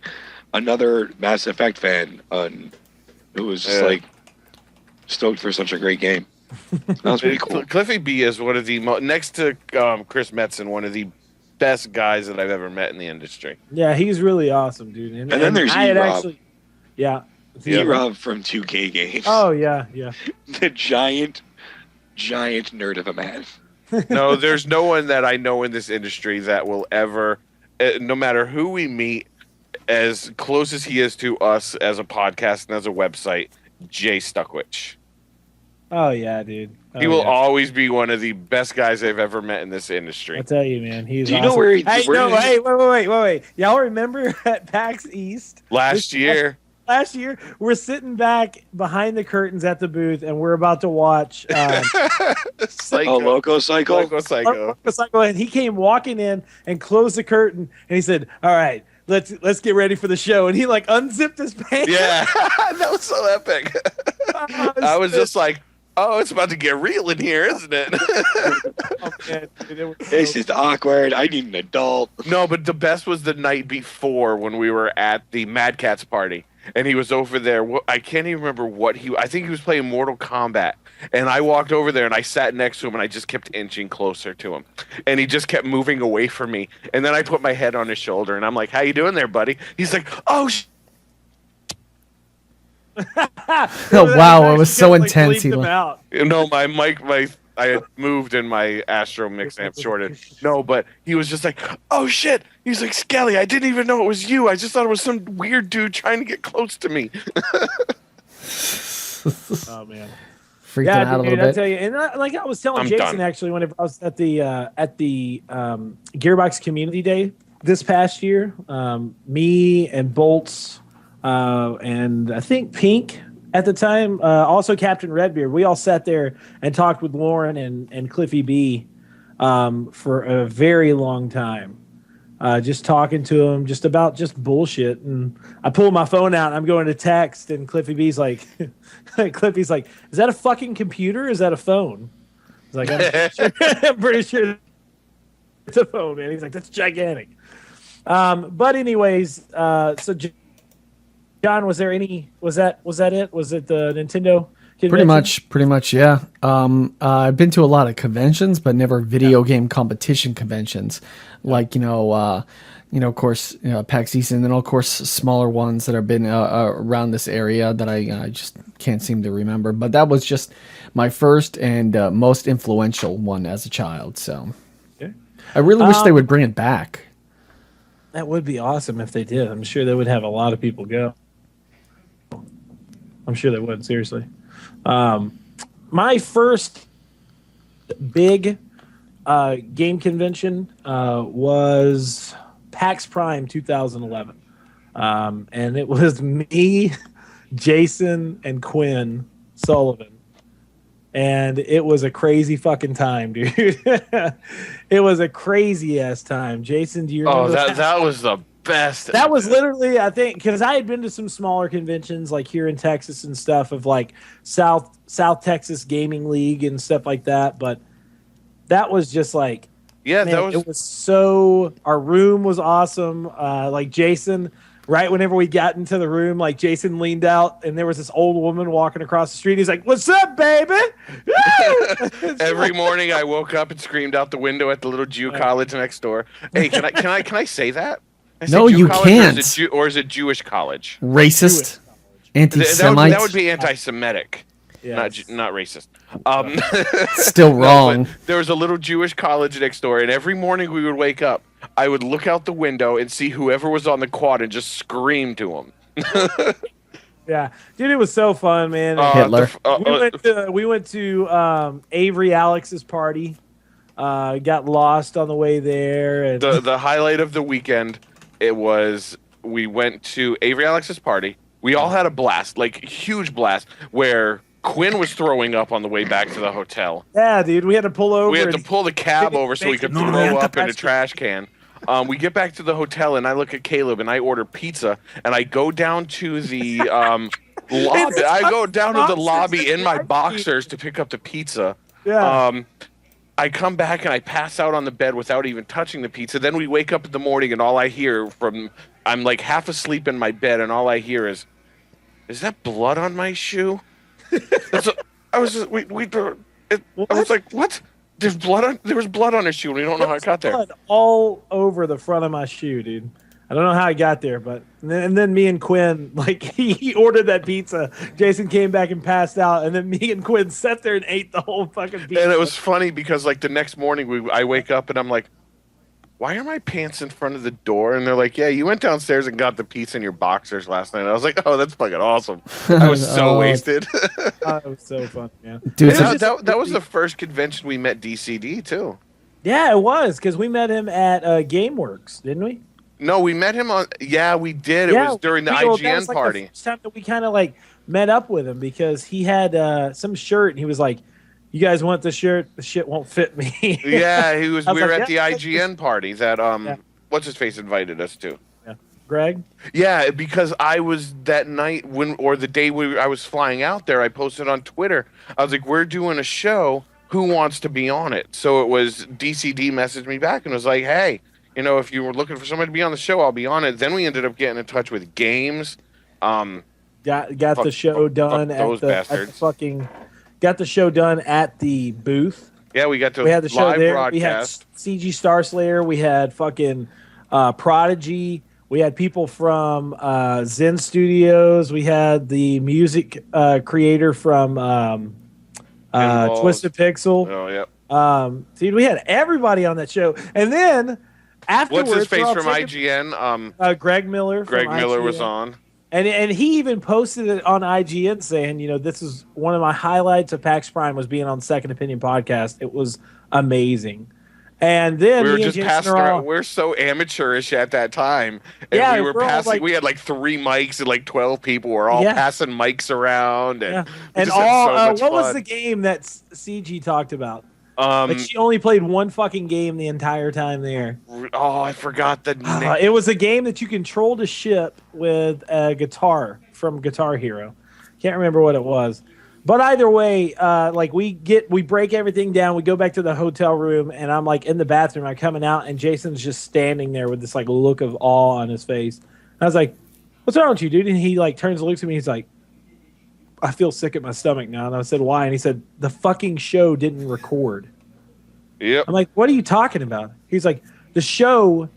another Mass Effect fan who was just like stoked for such a great game. That was pretty cool. Cliffy B is one of the next to Chris Metzen, one of the best guys that I've ever met in the industry. Yeah, he's really awesome, dude. And then there's E-Rob. E-Rob from 2K Games. Oh yeah. The giant nerd of a man. No, there's no one that I know in this industry that will ever, no matter who we meet, as close as he is to us as a podcast and as a website, Jay Stuckwich. Oh yeah, dude. He will always be one of the best guys I've ever met in this industry. I tell you, man, he's. Do you awesome. know where he? Hey, wait! Y'all remember at PAX East last year? Last year, we're sitting back behind the curtains at the booth, and we're about to watch. Loco Cycle. Loco Cycle. And he came walking in and closed the curtain, and he said, "All right, let's get ready for the show." And he like unzipped his pants. Yeah, that was so epic. I was just like, oh, it's about to get real in here, isn't it? Oh, man, dude, this is awkward. I need an adult. No, but the best was the night before when we were at the Mad Catz party. And he was over there. I can't even remember I think he was playing Mortal Kombat. And I walked over there and I sat next to him and I just kept inching closer to him. And he just kept moving away from me. And then I put my head on his shoulder and I'm like, how you doing there, buddy? He's like, oh, oh wow, it was so intense. Him out. No, my mic, I had moved and my Astro mix amp shorted. No, but he was just like, oh shit. He's like, Skelly, I didn't even know it was you. I just thought it was some weird dude trying to get close to me. Oh man. Freaked out a little bit. I tell you, and I was telling Jason actually whenever I was at the Gearbox Community Day this past year, me and Bolts and I think Pink at the time, also Captain Redbeard, we all sat there and talked with Lauren and Cliffy B for a very long time. just talking to him just about just bullshit. And I pull my phone out and I'm going to text, and Cliffy B's like, Cliffy's like, is that a fucking computer? Or is that a phone? He's like, I'm pretty sure it's a phone, man. He's like, that's gigantic. But anyways, so John, was that it? Was it the Nintendo convention? Pretty much, yeah. I've been to a lot of conventions, but never video game competition conventions. Like, of course, PAX East, and then of course smaller ones that have been around this area that I just can't seem to remember. But that was just my first and most influential one as a child. So I really wish they would bring it back. That would be awesome if they did. I'm sure they would have a lot of people go. I'm sure they would, seriously. My first big game convention was PAX Prime 2011. And it was me, Jason, and Quinn Sullivan. And it was a crazy fucking time, dude. It was a crazy ass time. Jason, do you remember that was the best. That was literally, I think, because I had been to some smaller conventions like here in Texas and stuff of like South Texas Gaming League and stuff like that. But that was just like, man, it was so, our room was awesome. Like Jason, right whenever we got into the room, like Jason leaned out and there was this old woman walking across the street. He's like, "What's up, baby?" Every morning I woke up and screamed out the window at the little Jew college next door. Hey, can I say that? No, you can't. Or is it Jewish college? Racist, anti-Semite. That would be anti-Semitic, Yes. not racist. Still wrong. No, there was a little Jewish college next door, and every morning we would wake up, I would look out the window and see whoever was on the quad and just scream to them. Yeah, dude, it was so fun, man. Hitler. We went to Avery Alex's party. Got lost on the way there. And The highlight of the weekend, we went to Avery Alex's party. We all had a blast, like huge blast, where Quinn was throwing up on the way back to the hotel. Yeah, dude, we had to pull over. We had to pull the cab over so we could throw up in a trash can. We get back to the hotel, and I look at Caleb, and I order pizza, and I go down to the lobby. I go down to the lobby in my boxers to pick up the pizza. Yeah. I come back, and I pass out on the bed without even touching the pizza. Then we wake up in the morning, and all I hear I'm like half asleep in my bed, and all I hear is that blood on my shoe? I was like, what? There was blood on his shoe, and we don't know how it got there. Blood all over the front of my shoe, dude. I don't know how I got there, but and then me and Quinn, like he ordered that pizza. Jason came back and passed out, and then me and Quinn sat there and ate the whole fucking pizza. And it was funny because like the next morning I wake up and I'm like, why are my pants in front of the door? And they're like, yeah, you went downstairs and got the pizza in your boxers last night. And I was like, oh, that's fucking awesome. I was so wasted. It was so fun, man. Dude, that was the first convention we met DCD too. Yeah, it was because we met him at GameWorks, didn't we? No, we met him on. Yeah, we did. It was during the IGN party. The first time that we kind of like met up with him because he had some shirt and he was like, "You guys want the shirt? The shit won't fit me." Yeah, we were at the IGN party that what's his face invited us to. Yeah, Greg. Yeah, because I was that night the day I was flying out there, I posted on Twitter. I was like, "We're doing a show. Who wants to be on it?" So it was DCD messaged me back and was like, "Hey, if you were looking for somebody to be on the show, I'll be on it." Then we ended up getting in touch with Games. Got the show done got the show done at the booth. Yeah, we had the show live there. broadcast. We had CG Star Slayer. We had fucking Prodigy. We had people from Zen Studios. We had the music creator from Twisted Pixel. Oh, yeah. Dude, we had everybody on that show. And then afterwards, what's his face from IGN? Greg Miller. Greg Miller was on. And he even posted it on IGN saying, this is one of my highlights of PAX Prime was being on the Second Opinion podcast. It was amazing. And then we were just passing around. We're so amateurish at that time. And we were passing. We had like 3 mics and like 12 people. We're all passing mics around. And what was the game that CG talked about? Like she only played one fucking game the entire time there. Oh, I forgot the name. It was a game that you controlled a ship with a guitar from Guitar Hero. Can't remember what it was. But either way, like we break everything down. We go back to the hotel room, and I'm like in the bathroom. I'm coming out, and Jason's just standing there with this like look of awe on his face. I was like, "What's wrong with you, dude?" And he like turns and looks at me. He's like, "I feel sick at my stomach now." And I said, "Why?" And he said, "The fucking show didn't record." Yep. I'm like, "What are you talking about?" He's like, "The show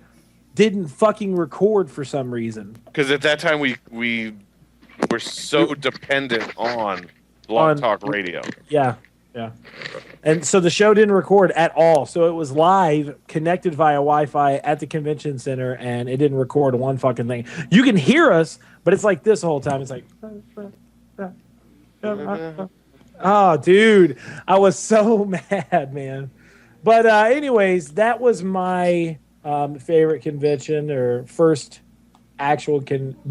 didn't fucking record for some reason." Because at that time we were so dependent on Blog Talk Radio. Yeah. And so the show didn't record at all. So it was live, connected via Wi-Fi at the convention center, and it didn't record one fucking thing. You can hear us, but it's like this the whole time. It's like, oh, dude, I was so mad, man. But anyways, that was my favorite convention or first actual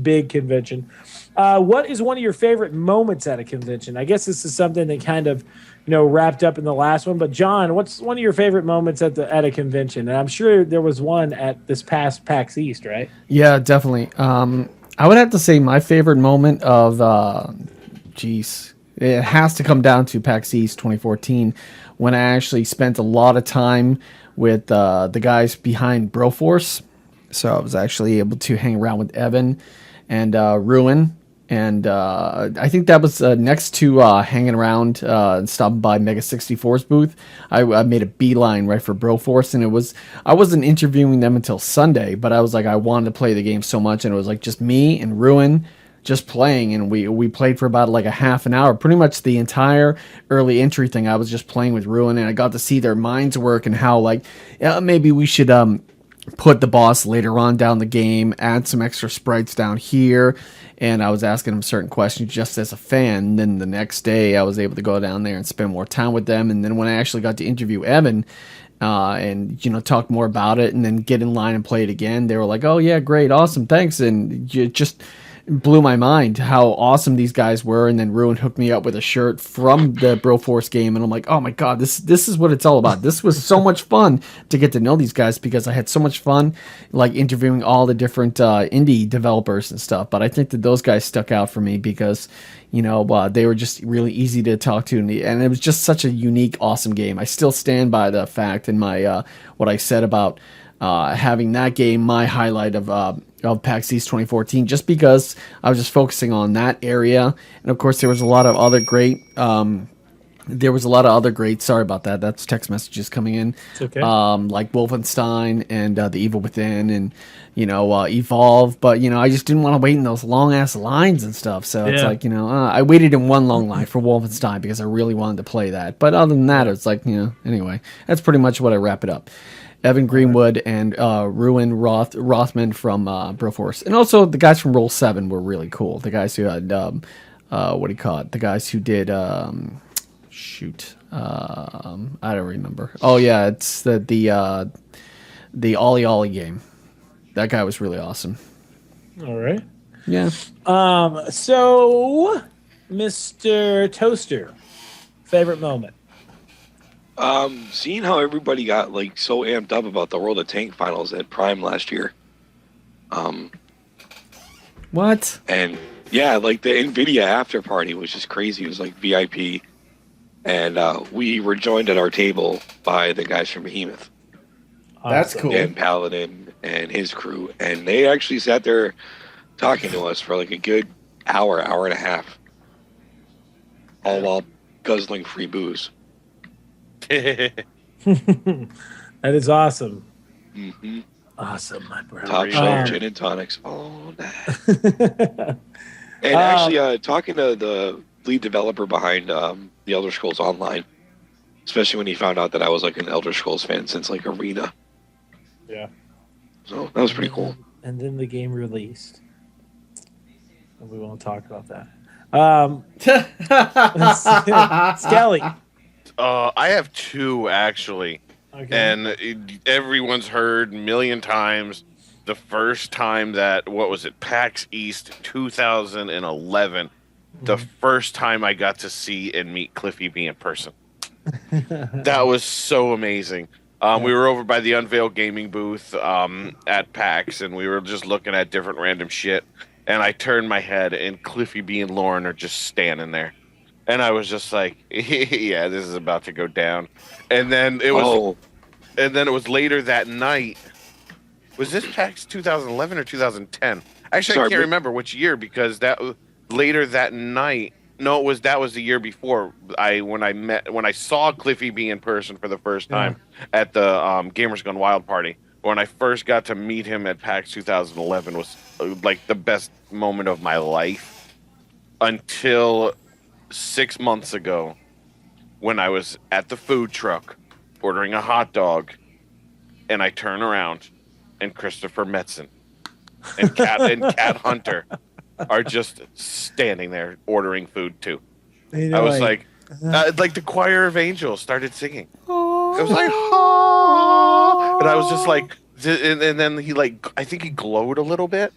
big convention. What is one of your favorite moments at a convention? I guess this is something that kind of, wrapped up in the last one. But John, what's one of your favorite moments at a convention? And I'm sure there was one at this past PAX East, right? Yeah, definitely. I would have to say my favorite moment of, it has to come down to PAX East 2014, when I actually spent a lot of time with the guys behind Broforce. So I was actually able to hang around with Evan and Ruin. And I think that was next to hanging around and stopping by Mega 64's booth. I made a beeline right for Broforce, and I wasn't interviewing them until Sunday, but I was like, I wanted to play the game so much, and it was like just me and Ruin just playing, and we played for about like a half an hour. Pretty much the entire early entry thing, I was just playing with Ruin, and I got to see their minds work and how like, yeah, maybe we should put the boss later on down the game, add some extra sprites down here. And I was asking them certain questions just as a fan. And then the next day I was able to go down there and spend more time with them. And then when I actually got to interview Evan and, talk more about it and then get in line and play it again, they were like, oh yeah, great. Awesome. Thanks. And it just blew my mind how awesome these guys were. And then Ruin hooked me up with a shirt from the Broforce game. And I'm like, oh my God, this is what it's all about. This was so much fun to get to know these guys because I had so much fun like interviewing all the different indie developers and stuff. But I think that those guys stuck out for me because, they were just really easy to talk to. And it was just such a unique, awesome game. I still stand by the fact in my, what I said about having that game my highlight of PAX East 2014, just because I was just focusing on that area. And of course there was a lot of other great sorry about that, that's text messages coming in. It's okay. Like Wolfenstein and The Evil Within and Evolve, but I just didn't want to wait in those long ass lines and stuff. So it's like I waited in one long line for Wolfenstein because I really wanted to play that. But other than that, it's like anyway, that's pretty much what I wrap it up. Evan Greenwood and Ruin Rothman from Broforce. And also the guys from Roll 7 were really cool. The guys who had, what do you call it? The guys who did, I don't remember. Oh yeah, it's the Ollie Ollie game. That guy was really awesome. All right. Yeah. So, Mr. Toaster, favorite moment? Seeing how everybody got like so amped up about the World of Tank finals at Prime last year. What? And yeah, like the NVIDIA after party was just crazy. It was like VIP. And we were joined at our table by the guys from Behemoth. That's cool. Dan Paladin and his crew. And they actually sat there talking to us for like a good hour and a half. All while guzzling free booze. That is awesome. Mm-hmm. Awesome, my brother. Top shelf gin and tonics all night. And actually, talking to the lead developer behind the Elder Scrolls Online, especially when he found out that I was like an Elder Scrolls fan since like Arena. Yeah. So that was pretty cool. And then the game released. And we won't talk about that. Skelly. I have two actually, Okay. and everyone's heard a million times. The first time that PAX East 2011, the first time I got to see and meet Cliffy B in person. That was so amazing. We were over by the Unveil Gaming booth at PAX, and we were just looking at different random shit. And I turned my head, and Cliffy B and Lauren are just standing there. And I was just like, yeah, this is about to go down. And then it was later that night. Was this PAX 2011 or 2010? Actually, I can't remember which year, because that later that night. No, that was the year before. When I saw Cliffy B in person for the first time at the Gamers Gone Wild party. When I first got to meet him at PAX 2011 was like the best moment of my life until 6 months ago, when I was at the food truck ordering a hot dog, and I turn around, and Christopher Metzen and Cat Hunter are just standing there ordering food too. I was like the choir of angels started singing. It was like, oh, and I was just like, and then he I think he glowed a little bit.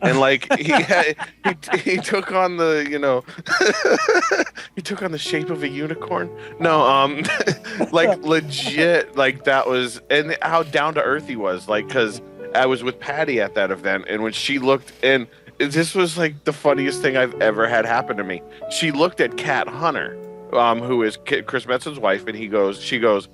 And he took on the he took on the shape of a unicorn. No, legit, that was, and how down to earth he was, because I was with Patty at that event, and when she looked, and this was like the funniest thing I've ever had happen to me. She looked at Cat Hunter, who is Chris Metzen's wife, and she goes,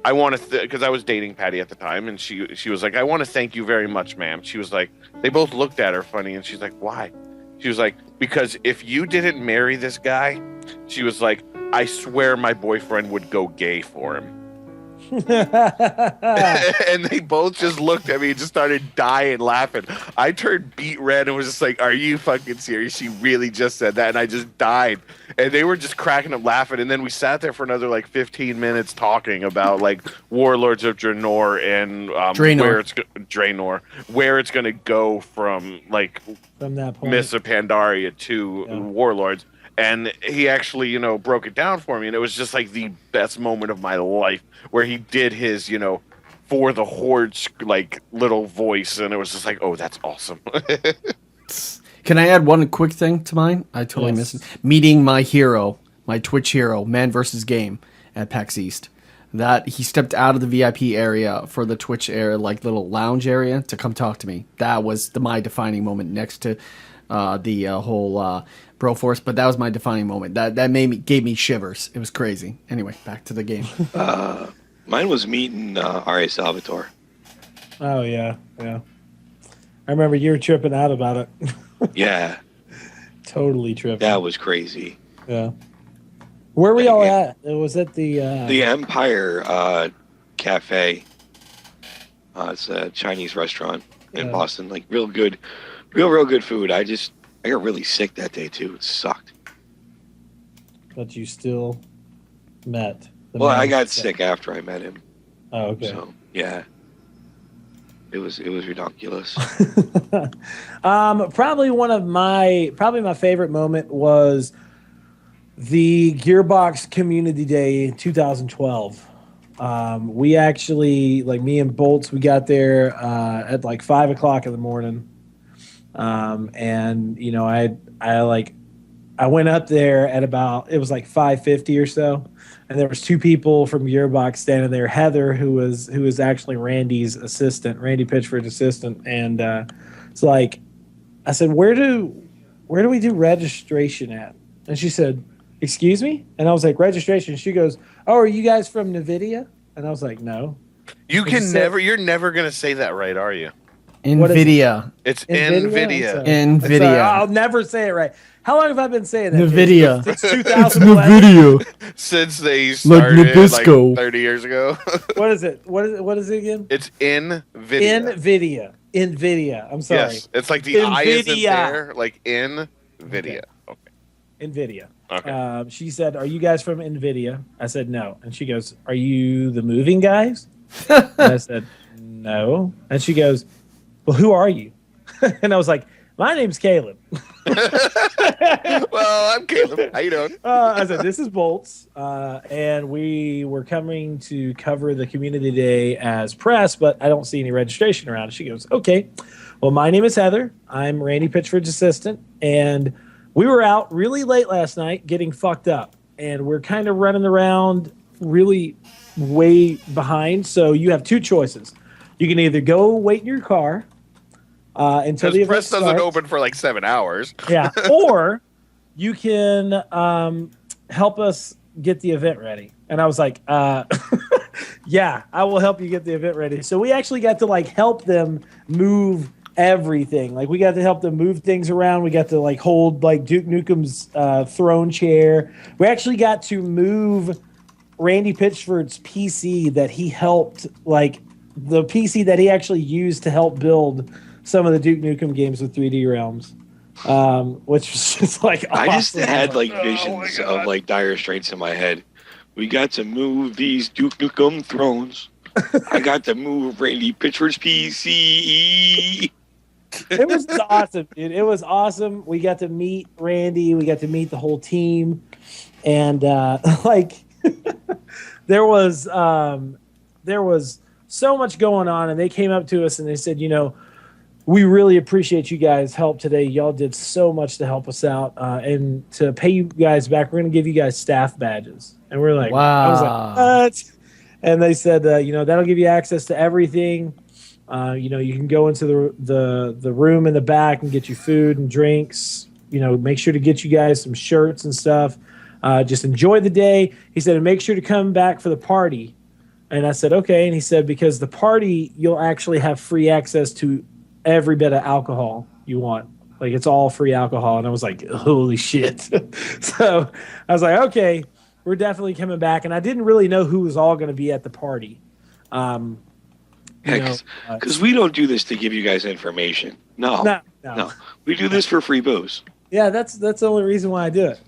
I want to, because I was dating Patty at the time, and she was like, I want to thank you very much, ma'am. She was like, they both looked at her funny, and she's like, why? She was like, because if you didn't marry this guy, she was like, I swear my boyfriend would go gay for him. And they both just looked at me and just started dying laughing. I turned beet red and was just like, are you fucking serious? She really just said that, and I just died. And they were just cracking up laughing, and then we sat there for another 15 minutes talking about Warlords of Draenor and Draenor, where it's going to go from that point, Mists of Pandaria to Warlords. And he actually, broke it down for me, and it was just the best moment of my life, where he did his, for the Hordes little voice, and it was just like, oh, that's awesome. Can I add one quick thing to mine? I totally missed it. Meeting my hero, my Twitch hero, Man vs. Game, at PAX East. That he stepped out of the VIP area for the Twitch area, little lounge area, to come talk to me. That was my defining moment, next to the whole Broforce, but that was my defining moment. That gave me shivers. It was crazy. Anyway, back to the game. Mine was meeting R.A. Salvatore. Oh yeah. I remember you were tripping out about it. Yeah. Totally tripping. That was crazy. Yeah. Where were we all at? It was at the Empire Cafe. It's a Chinese restaurant in Boston. Real good, real good food. I got really sick that day too. It sucked. But you still met. I got sick after I met him. Oh, okay. So yeah, it was ridiculous. Probably my favorite moment was the Gearbox Community Day in 2012. We actually, me and Bolts, we got there at 5 o'clock in the morning. And I went up there at about, it was 5:50 or so, and there was two people from Gearbox standing there. Heather, who was actually Randy's assistant, Randy Pitchford's assistant, and it's I said, where do we do registration at? And she said, excuse me? And I was like, registration. She goes, oh, are you guys from NVIDIA? And I was like, no. You're never gonna say that right, are you? NVIDIA. It's NVIDIA. NVIDIA. I'll never say it right. How long have I been saying that? NVIDIA. It's 2011. NVIDIA. Since they started Nabisco. 30 years ago. What is it? What is it again? It's NVIDIA. NVIDIA. I'm sorry. Yes, it's the I isn't there, NVIDIA. Okay. NVIDIA. Okay. She said, are you guys from NVIDIA? I said, no. And she goes, are you the moving guys? And I said, no. And she goes, well, who are you? And I was like, my name's Caleb. Well, I'm Caleb. How you doing? I said, this is Bolts. And we were coming to cover the community day as press, but I don't see any registration around. She goes, okay. Well, my name is Heather. I'm Randy Pitchford's assistant. And we were out really late last night getting fucked up. And we're kind of running around really way behind. So you have two choices. You can either go wait in your car until the event press doesn't starts. open for like 7 hours. Yeah, or you can help us get the event ready. And I was like, yeah, I will help you get the event ready. So we actually got to like help them move everything. Like we got to help them move things around. We got to like hold like Duke Nukem's throne chair. We actually got to move Randy Pitchford's PC that he helped, like the PC that he actually used to help build some of the Duke Nukem games with 3D Realms. Which was just like awesome. I just had like visions of like Dire Straits in my head. We got to move these Duke Nukem thrones. I got to move Randy Pitchford's PC. It was awesome, dude. It was awesome. We got to meet Randy. We got to meet the whole team, and like there was so much going on. And they came up to us and they said, you know, we really appreciate you guys' help today. Y'all did so much to help us out, and to pay you guys back, we're going to give you guys staff badges. And we're like, wow. I was like, what? And they said, you know, that'll give you access to everything. You know, you can go into the room in the back and get you food and drinks. You know, make sure to get you guys some shirts and stuff. Just enjoy the day. He said, and make sure to come back for the party. And I said, okay. And he said, because the party, you'll actually have free access to every bit of alcohol you want. Like, it's all free alcohol. And I was like, holy shit. So I was like, okay, we're definitely coming back. And I didn't really know who was all going to be at the party. Because we don't do this to give you guys information. No. We do this for free booze. Yeah, that's the only reason why I do it.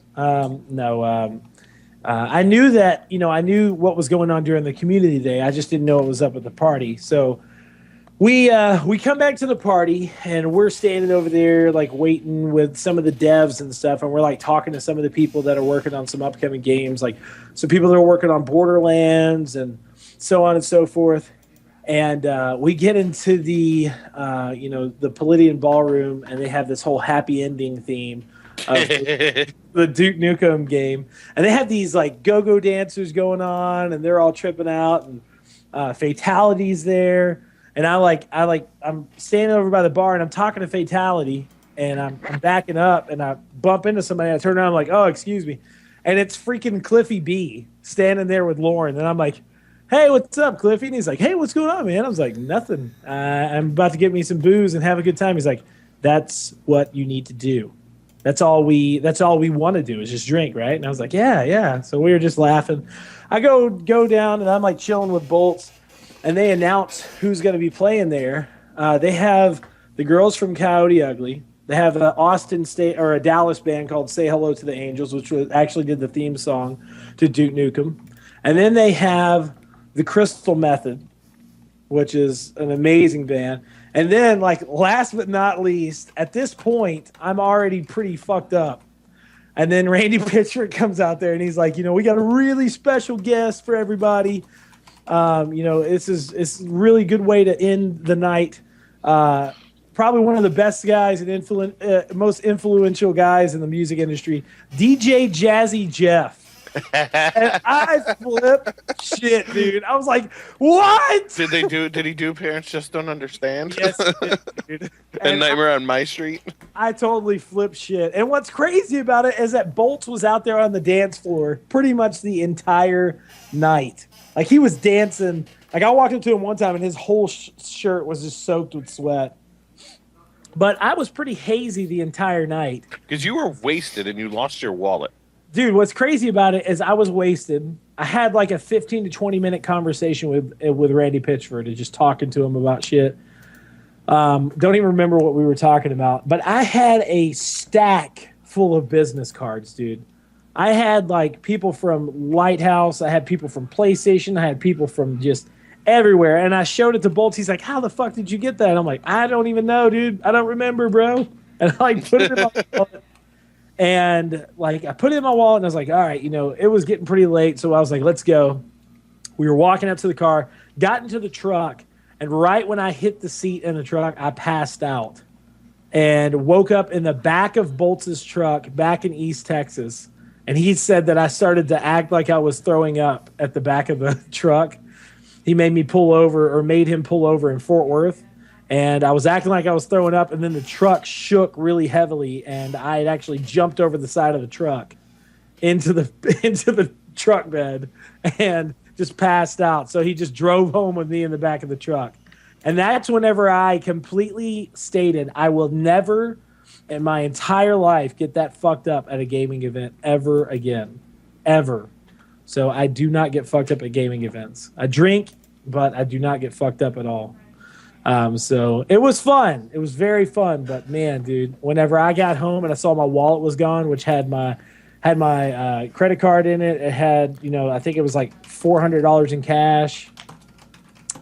I knew that, you know, I knew what was going on during the community day. I just didn't know it was up at the party. So we come back to the party and we're standing over there like waiting with some of the devs and stuff, and we're like talking to some of the people that are working on some upcoming games, like some people that are working on Borderlands and so on and so forth. And we get into the you know, the Palladian Ballroom, and they have this whole happy ending theme of the Duke Nukem game, and they have these like go-go dancers going on, and they're all tripping out, and Fatality's there. And I'm standing over by the bar, and I'm talking to Fatality, and I'm backing up, and I bump into somebody. I turn around, I'm like, oh, excuse me. And it's freaking Cliffy B standing there with Lauren. And I'm like, hey, what's up, Cliffy? And he's like, hey, what's going on, man? I was like, nothing. I'm about to get me some booze and have a good time. He's like, that's what you need to do. That's all we want to do is just drink, right? And I was like, yeah. So we were just laughing. I go down, and I'm like chilling with Bolts. And they announce who's going to be playing there. They have the girls from Coyote Ugly. They have an Austin State or a Dallas band called Say Hello to the Angels, which actually did the theme song to Duke Nukem. And then they have the Crystal Method, which is an amazing band. And then, like, last but not least, at this point, I'm already pretty fucked up. And then Randy Pitchford comes out there, and he's like, you know, we got a really special guest for everybody. You know, it's a really good way to end the night. Probably one of the best guys and most influential guys in the music industry, DJ Jazzy Jeff. And I flipped shit, dude. I was like, what? Did he do Parents Just Don't Understand? Yes, he did, dude. And Nightmare on My Street? I totally flipped shit. And what's crazy about it is that Bolts was out there on the dance floor pretty much the entire night. Like, he was dancing. Like, I walked up to him one time, and his whole shirt was just soaked with sweat. But I was pretty hazy the entire night. Because you were wasted, and you lost your wallet. Dude, what's crazy about it is I was wasted. I had, like, a 15 to 20-minute conversation with Randy Pitchford and just talking to him about shit. Don't even remember what we were talking about. But I had a stack full of business cards, dude. I had like people from Lighthouse, I had people from PlayStation, I had people from just everywhere, and I showed it to Bolts. He's like, how the fuck did you get that? And I'm like, I don't even know, dude. I don't remember, bro. And I like put it in my wallet. And like I put it in my wallet, and I was like, all right, you know, it was getting pretty late, so I was like, let's go. We were walking up to the car, got into the truck, and right when I hit the seat in the truck, I passed out and woke up in the back of Bolts' truck back in East Texas. and he said that I started to act like I was throwing up at the back of the truck. He made me pull over, or made him pull over in Fort Worth, and I was acting like I was throwing up, and then the truck shook really heavily, and I had actually jumped over the side of the truck into the truck bed and just passed out. So he just drove home with me in the back of the truck. And that's whenever I completely stated I will never in my entire life get that fucked up at a gaming event ever again. Ever. So I do not get fucked up at gaming events. I drink, but I do not get fucked up at all. So it was fun. It was very fun. But man, dude, whenever I got home and I saw my wallet was gone, which had my credit card in it. It had, I think it was like $400 in cash.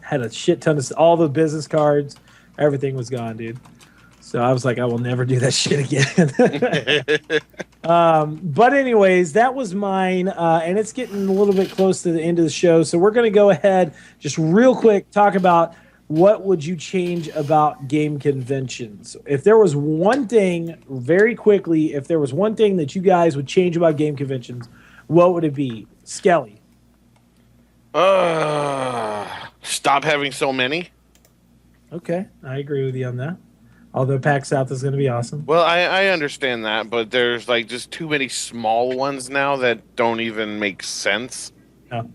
Had a shit ton of all the business cards. Everything was gone, dude. So I was like, I will never do that shit again. But anyways, that was mine. And it's getting a little bit close to the end of the show. So we're going to go ahead, just real quick, talk about what would you change about game conventions? If there was one thing, very quickly, if there was one thing that you guys would change about game conventions, what would it be? Skelly. Stop having so many. Okay, I agree with you on that. Although PAX South is going to be awesome. Well, I understand that, but there's like just too many small ones now that don't even make sense. No.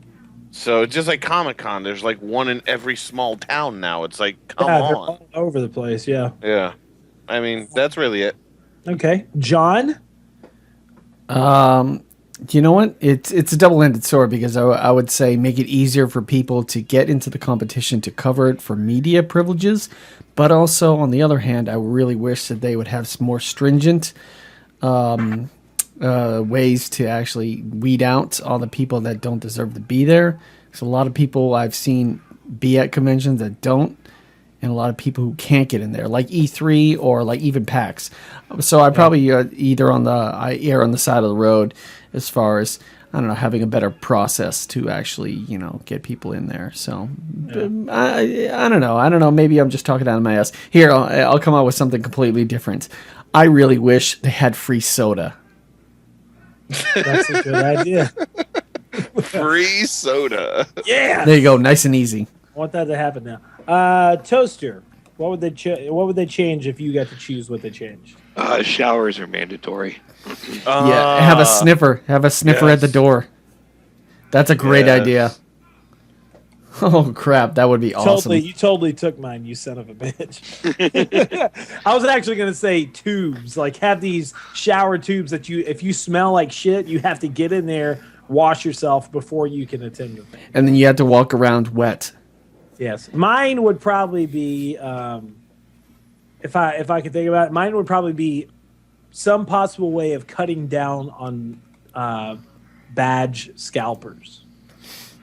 So just like Comic-Con, there's like one in every small town now. It's like, come They're on. all over the place, yeah. Yeah. I mean, that's really it. Okay. John? You know what? It's a double-ended sword, because I would say make it easier for people to get into the competition to cover it for media privileges, but also on the other hand, I really wish that they would have some more stringent ways to actually weed out all the people that don't deserve to be there. There's a lot of people I've seen be at conventions that don't, and a lot of people who can't get in there, like E3 or like even PAX. So I probably either I err on the side of the road as far as, I don't know, having a better process to actually, get people in there. So I don't know. Maybe I'm just talking out of my ass. Here, I'll come out with something completely different. I really wish they had free soda. That's a good idea. Free soda. Yeah. There you go. Nice and easy. I want that to happen now. Toaster. What would they change if you got to choose what they changed? Showers are mandatory. Yeah, have a sniffer. Have a sniffer at the door. That's a great idea. Oh crap, that would be awesome. You totally took mine, you son of a bitch. I was actually gonna say tubes, like have these shower tubes that if you smell like shit, you have to get in there, wash yourself before you can attend the thing. And then you have to walk around wet. Yes, mine would probably be, if I could think about it, mine would probably be some possible way of cutting down on badge scalpers.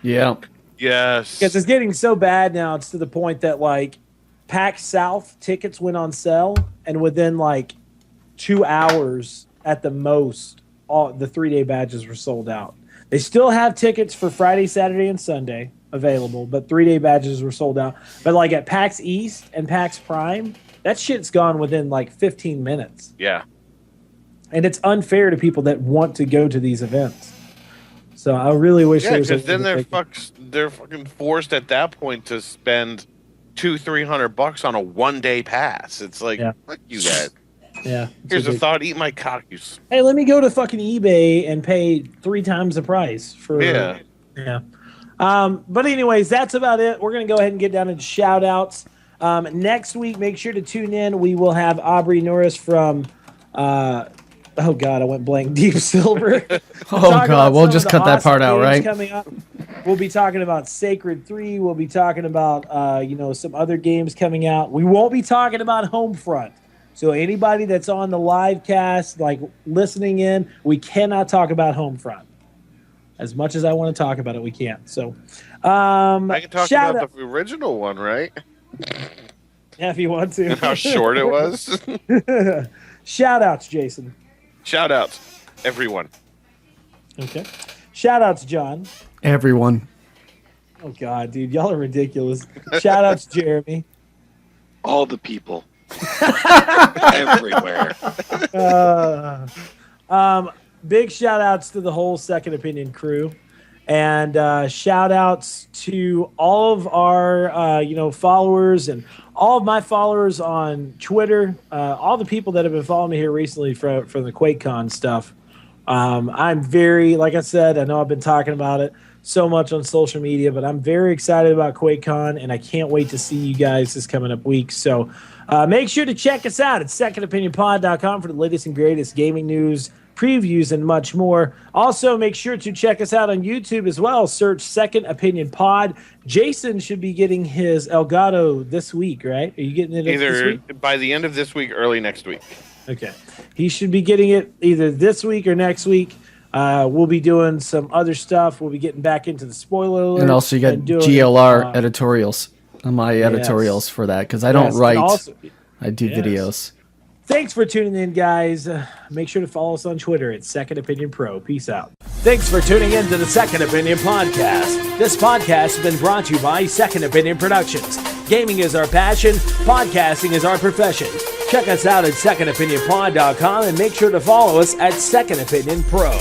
Yeah. Yes. Because it's getting so bad now, it's to the point that like PAX South tickets went on sale, and within like 2 hours at the most, all the 3-day badges were sold out. They still have tickets for Friday, Saturday, and Sunday available, but 3-day badges were sold out. But like at PAX East and PAX Prime, that shit's gone within like 15 minutes. Yeah. And it's unfair to people that want to go to these events. So I really wish there was. Because then they're fucking forced at that point to spend $200-$300 on a 1-day pass. It's like, fuck you guys. Yeah. Here's a thought: eat my cockies. Hey, let me go to fucking eBay and pay 3 times the price for. Yeah. But anyways, that's about it. We're gonna go ahead and get down into shout outs. Next week, make sure to tune in. We will have Aubrey Norris from. Oh God, I went blank. Deep Silver. Oh God, we'll just cut that part out, right? Coming up. We'll be talking about Sacred 3. We'll be talking about some other games coming out. We won't be talking about Homefront. So anybody that's on the live cast, like listening in, we cannot talk about Homefront. As much as I want to talk about it, we can't. So I can talk about the original one, right? Yeah, if you want to. And how short it was. Shout outs, Jason. Shout outs, everyone. Okay. Shout outs, John. Everyone. Oh God, dude, y'all are ridiculous. Shout outs, Jeremy. All the people. Everywhere. big shout outs to the whole Second Opinion crew. And shout outs to all of our followers and all of my followers on Twitter, all the people that have been following me here recently from the QuakeCon stuff. I'm very, like I said, I know I've been talking about it so much on social media, but I'm very excited about QuakeCon, and I can't wait to see you guys this coming up week. So make sure to check us out at secondopinionpod.com for the latest and greatest gaming news, previews, and much more. Also, make sure to check us out on YouTube as well. Search Second Opinion Pod. Jason should be getting his Elgato this week, right? Are you getting it this Either week? by the end of this week, early next week. Okay. He should be getting it either this week or next week. We'll be doing some other stuff. We'll be getting back into the spoiler alert. And also you got GLR editorials on my editorials for that, because I don't write. Also, I do videos. Thanks for tuning in, guys. Make sure to follow us on Twitter at Second Opinion Pro. Peace out. Thanks for tuning in to the Second Opinion Podcast. This podcast has been brought to you by Second Opinion Productions. Gaming is our passion. Podcasting is our profession. Check us out at secondopinionpod.com and make sure to follow us at Second Opinion Pro.